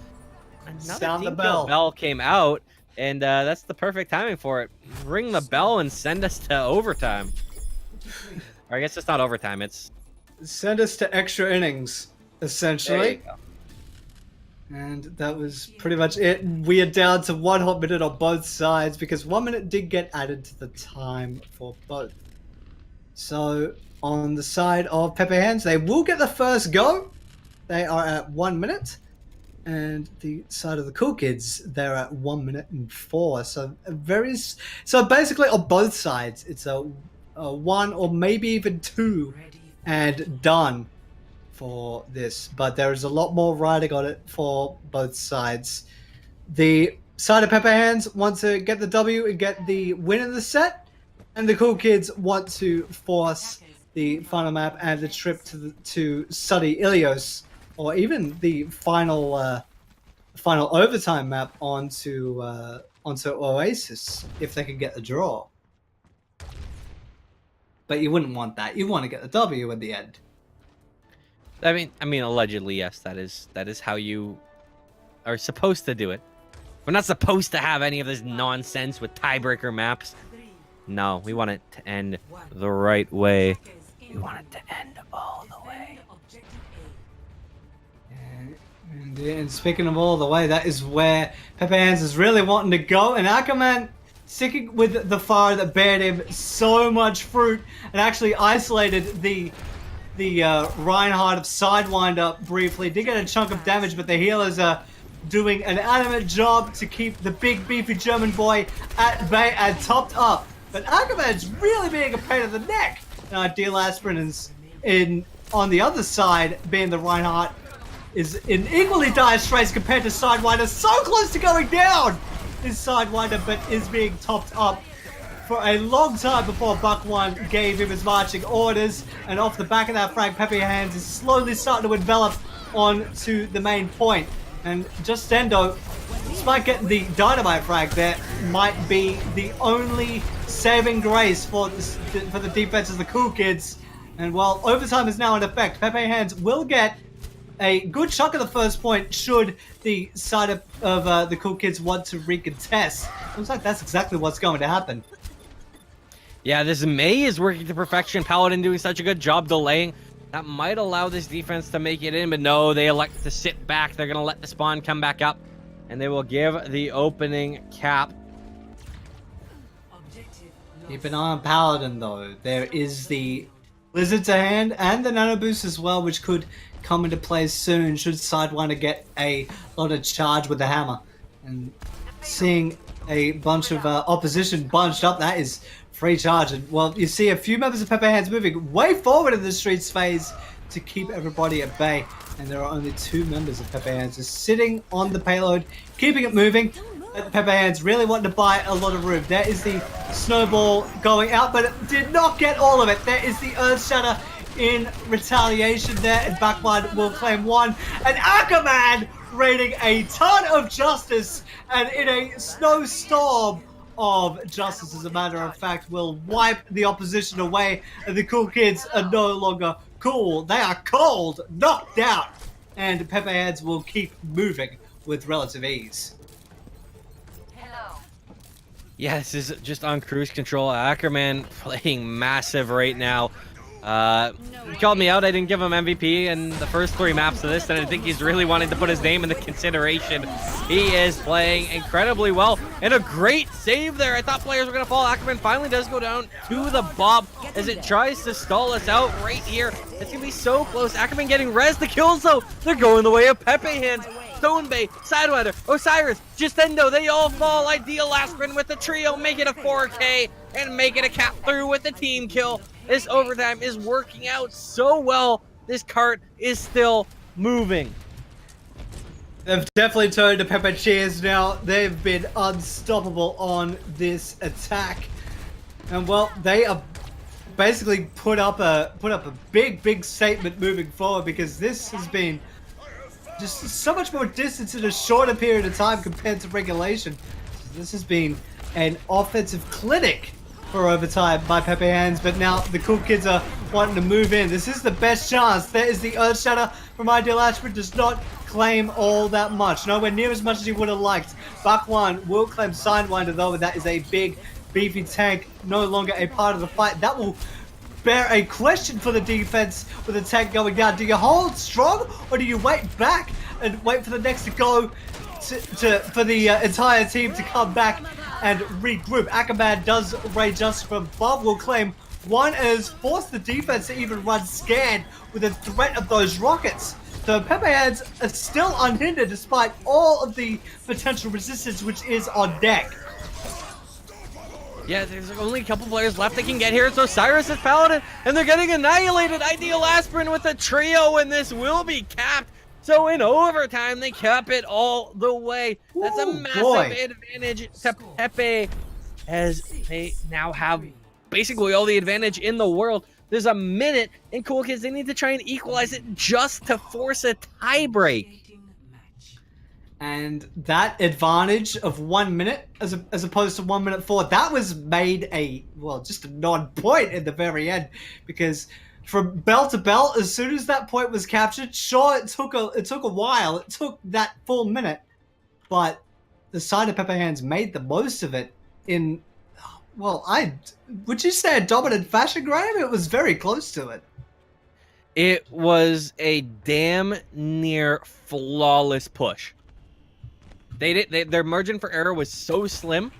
Sound the team bell. kill bell came out, and that's the perfect timing for it. Ring the bell and send us to overtime. Or I guess it's not overtime. It's Send us to extra innings, there you essentially. go. And that was pretty much it. We are down to 1 hot minute on both sides because 1 minute did get added to the time for both. So on the side of Pepe Hands, they will get the first go. They are at 1 minute. And the side of the Cool Kids, they're at 1 minute and 4. So so basically on both sides, it's a 1 or maybe even 2 and done for this. But there is a lot more riding on it for both sides. The side of Pepe Hands want to get the W and get the win in the set. And the Cool Kids want to force the final map and the trip to study Ilios, or even the final overtime map onto Oasis if they can get the draw. But you wouldn't want that. You want to get the W in the end. I mean, allegedly, yes. That is how you are supposed to do it. We're not supposed to have any of this nonsense with tiebreaker maps. No, we want it to end the right way. We want it to end all the way. And speaking of all the way, that is where Pepe Hands is really wanting to go. And Ackerman, sticking with the fire that bared him so much fruit and actually isolated the Reinhardt of Sidewinder briefly. Did get a chunk of damage, but the healers are doing an adamant job to keep the big beefy German boy at bay and topped up. But Ackerman's really being a pain in the neck. Deal Aspirin is on the other side, being the Reinhardt, is in equally dire straits compared to Sidewinder. So close to going down is Sidewinder, but is being topped up for a long time before Buck One gave him his marching orders. And off the back of that frag, Pepe Hands is slowly starting to envelop onto the main point. And Justendo, despite getting the dynamite frag, there might be the only saving grace for the defense of the Cool Kids. And while overtime is now in effect, Pepe Hands will get a good chunk of the first point should the side of the Cool Kids want to recontest. Looks like that's exactly what's going to happen. Yeah, this Mei is working to perfection. Paladin doing such a good job delaying. That might allow this defense to make it in, but no, they elect to sit back. They're going to let the spawn come back up, and they will give the opening cap. Keep an eye on Paladin, though. There is the Blizzard to hand and the Nano Boost as well, which could come into play soon should Sidewinder get a lot of charge with the hammer. And seeing a bunch of opposition bunched up, that is free charge. And well, you see a few members of Pepe Hands moving way forward in the streets phase to keep everybody at bay. And there are only 2 members of Pepe Hands just sitting on the payload, keeping it moving. Pepe Hands really wanting to buy a lot of room. There is the snowball going out, but it did not get all of it. There is the Earth Shatter in retaliation there, and Backblood will claim 1. And Ackerman raiding a ton of justice, and in a snowstorm of justice, as a matter of fact, will wipe the opposition away, and the Cool Kids are no longer cool. They are cold, knocked out, and Pepe Hands will keep moving with relative ease. Yeah, this is just on cruise control. Ackerman playing massive right now. He called me out. I didn't give him MVP in the first 3 maps of this, and I think he's really wanting to put his name in the consideration. He is playing incredibly well, and a great save there. I thought players were going to fall. Ackerman finally does go down to the Bob as it tries to stall us out right here. It's going to be so close. Ackerman getting res. The kills, though, they're going the way of Pepe Hands. Stone Bay, Sidewinder, Osiris, Justendo, they all fall. Ideal Aspirin with the trio, make it a 4K, and make it a cap through with the team kill. This overtime is working out so well. This cart is still moving. They've definitely turned to Pepe Cheers now. They've been unstoppable on this attack. And well, they are basically put up a big statement moving forward, because this has been just so much more distance in a shorter period of time compared to regulation. This has been an offensive clinic for overtime by Pepe Hands, but now the Cool Kids are wanting to move in. This is the best chance. There is the Earth Shatter from Ideal Ashford, does not claim all that much. Nowhere near as much as he would have liked. Bakwan will claim Sidewinder though, and that is a big, beefy tank, no longer a part of the fight. That will bear a question for the defense with the tank going down. Do you hold strong, or do you wait back and wait for the next to go for the entire team to come back and regroup? Akaman does rage us from above, will claim one, and has forced the defense to even run scan with the threat of those rockets. So Pepe Hands are still unhindered despite all of the potential resistance which is on deck. Yeah, there's only a couple players left they can get here. So Cyrus is Paladin, and they're getting annihilated. Ideal Aspirin with a trio, and this will be capped. So in overtime, they cap it all the way. That's a massive advantage to Pepe, as they now have basically all the advantage in the world. There's a minute, and Cool Kids, they need to try and equalize it just to force a tiebreak. And that advantage of 1 minute as opposed to 1 minute 4, that was made just a non-point in the very end, because from bell to bell, as soon as that point was captured, sure, it took a while. It took that full minute, but the side of Pepe Hands made the most of it in, would you say a dominant fashion, Graham? It was very close to it. It was a damn near flawless push. Their margin for error was so slim,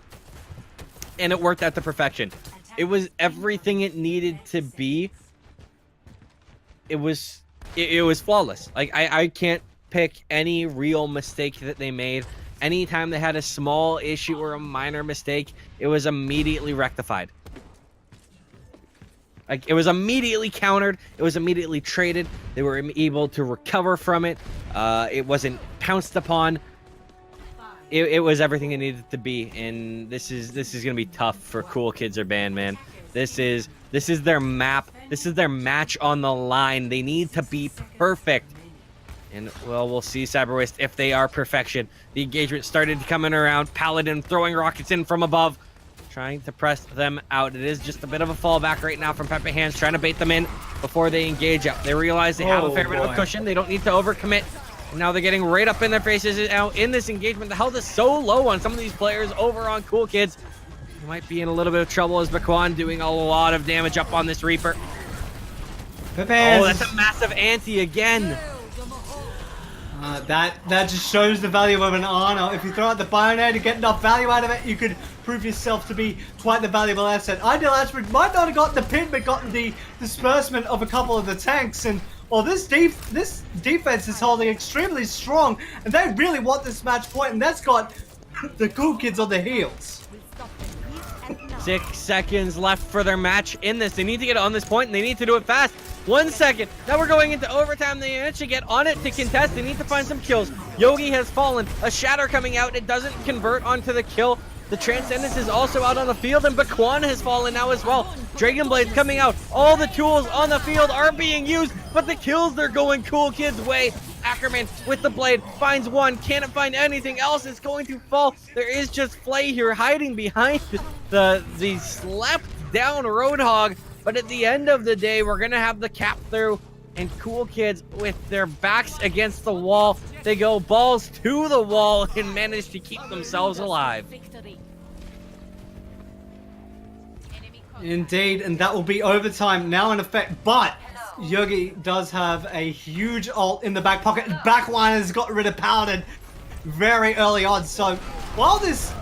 and it worked out to perfection. It was everything it needed to be. It was flawless. Like, I can't pick any real mistake that they made. Anytime they had a small issue or a minor mistake, it was immediately rectified. Like, it was immediately countered. It was immediately traded. They were able to recover from it. It wasn't pounced upon. It was everything it needed to be, and this is gonna be tough for Cool Kids or Band, man. This is their map. This is their match on the line. They need to be perfect. And, well, we'll see Cyberwaste if they are perfection. The engagement started coming around. Paladin throwing rockets in from above, trying to press them out. It is just a bit of a fallback right now from Pepe Hands, trying to bait them in before they engage up. They realize they have a fair bit of a cushion. They don't need to overcommit. And now they're getting right up in their faces now in this engagement. The health is so low on some of these players over on Cool Kids. They might be in a little bit of trouble as Bakwan doing a lot of damage up on this Reaper. Pepe Oh, that's a massive anti again. That just shows the value of an Ana. If you throw out the Bionade to get enough value out of it, you could prove yourself to be quite the valuable asset. Ideal Ashford might not have gotten the pin, but gotten the disbursement of a couple of the tanks. And this defense is holding extremely strong, and they really want this match point, and that's got the Cool Kids on their heels. 6 seconds left for their match in this. They need to get on this point, and they need to do it fast. 1 second. Now we're going into overtime. They actually get on it to contest. They need to find some kills. Yogi has fallen. A shatter coming out. It doesn't convert onto the kill. The Transcendence is also out on the field, and Bakwan has fallen now as well. Dragon Blade's coming out. All the tools on the field are being used, but the kills, they're going Cool Kids' way. Ackerman with the blade finds one. Can't find anything else. It's going to fall. There is just Flay here hiding behind the slapped down Roadhog. But at the end of the day, we're going to have the cap through, and Cool Kids with their backs against the wall. They go balls to the wall and manage to keep themselves alive. Indeed, and that will be overtime now in effect, but Yogi does have a huge ult in the back pocket. Bakwan has got rid of Paladin very early on, so while this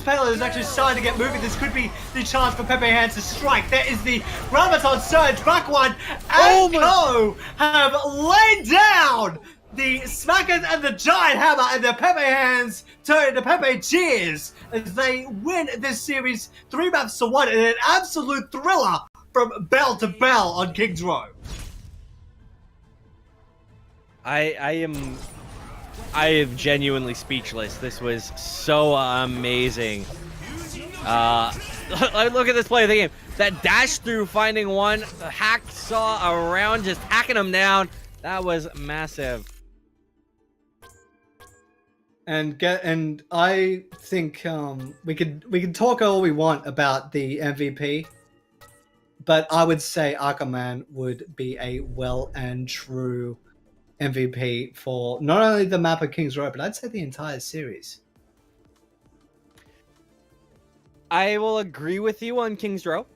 payload is actually starting to get moving, this could be the chance for Pepe Hands to strike. There is the Graviton Surge. Bakwan and Co have laid down the Smackers and the Giant Hammer, and the Pepe Hands turn into Pepe Cheers as they win this series 3-1 in an absolute thriller from bell to bell on King's Row. I am genuinely speechless. This was so amazing. Look at this play of the game. That dash through, finding one. The hacksaw around, just hacking him down. That was massive. And I think we can talk all we want about the MVP, but I would say Aquaman would be a well and true MVP for not only the map of King's Row, but I'd say the entire series. I will agree with you on King's Row.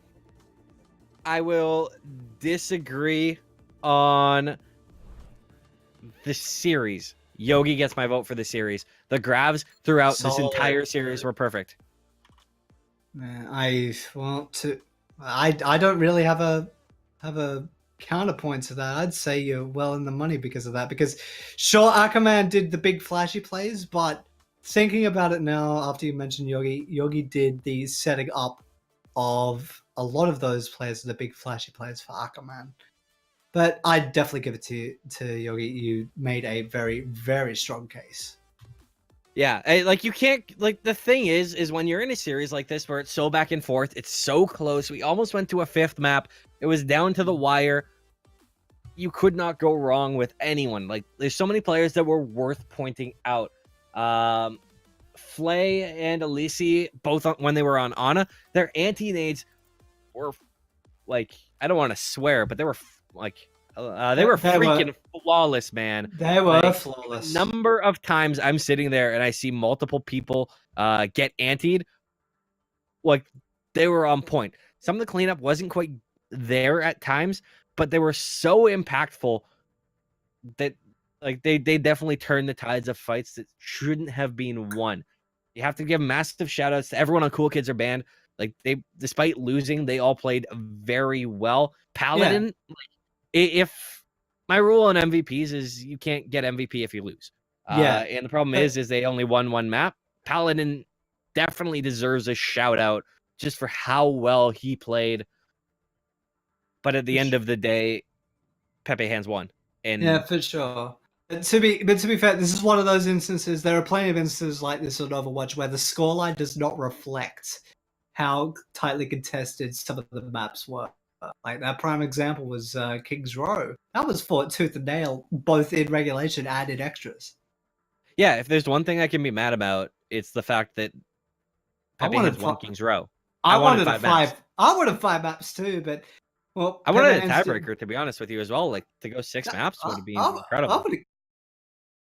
I will disagree on the series. Yogi gets my vote for the series. The grabs throughout this entire series were perfect. I don't really have a counterpoint to that. I'd say you're well in the money because of that. Because sure, Aquaman did the big flashy plays, but thinking about it now, after you mentioned Yogi did the setting up of a lot of those players, the big flashy players for Aquaman. But I'd definitely give it to Yogi. You made a very, very strong case. Yeah, like you can't, like the thing is when you're in a series like this where it's so back and forth, it's so close. We almost went to a fifth map. It was down to the wire. You could not go wrong with anyone. Like there's so many players that were worth pointing out. Flay and Elise, both when they were on Ana, their anti-nades were like, I don't want to swear, but they were like they were freaking flawless, man. They were like, flawless. Number of times I'm sitting there and I see multiple people get antied, like they were on point. Some of the cleanup wasn't quite there at times, but they were so impactful that like they definitely turned the tides of fights that shouldn't have been won. You have to give massive shout outs to everyone on Cool Kids Are Banned. Like they, despite losing, they all played very well. Paladin, like, if my rule on MVPs is you can't get MVP if you lose. And the problem is they only won one map. Paladin definitely deserves a shout out just for how well he played. But at the end of the day, Pepe Hands won. And yeah, for sure. But to be fair, this is one of those instances. There are plenty of instances like this on Overwatch where the scoreline does not reflect how tightly contested some of the maps were. Like that prime example was King's Row. That was fought tooth and nail, both in regulation and in extras. yeah, if there's one thing I can be mad about, it's the fact that Pepe Hands won King's Row. I wanted five maps. I wanted 5 maps too, but well, I wanted a tiebreaker, to be honest with you, as well. Like to go 6 maps would be incredible.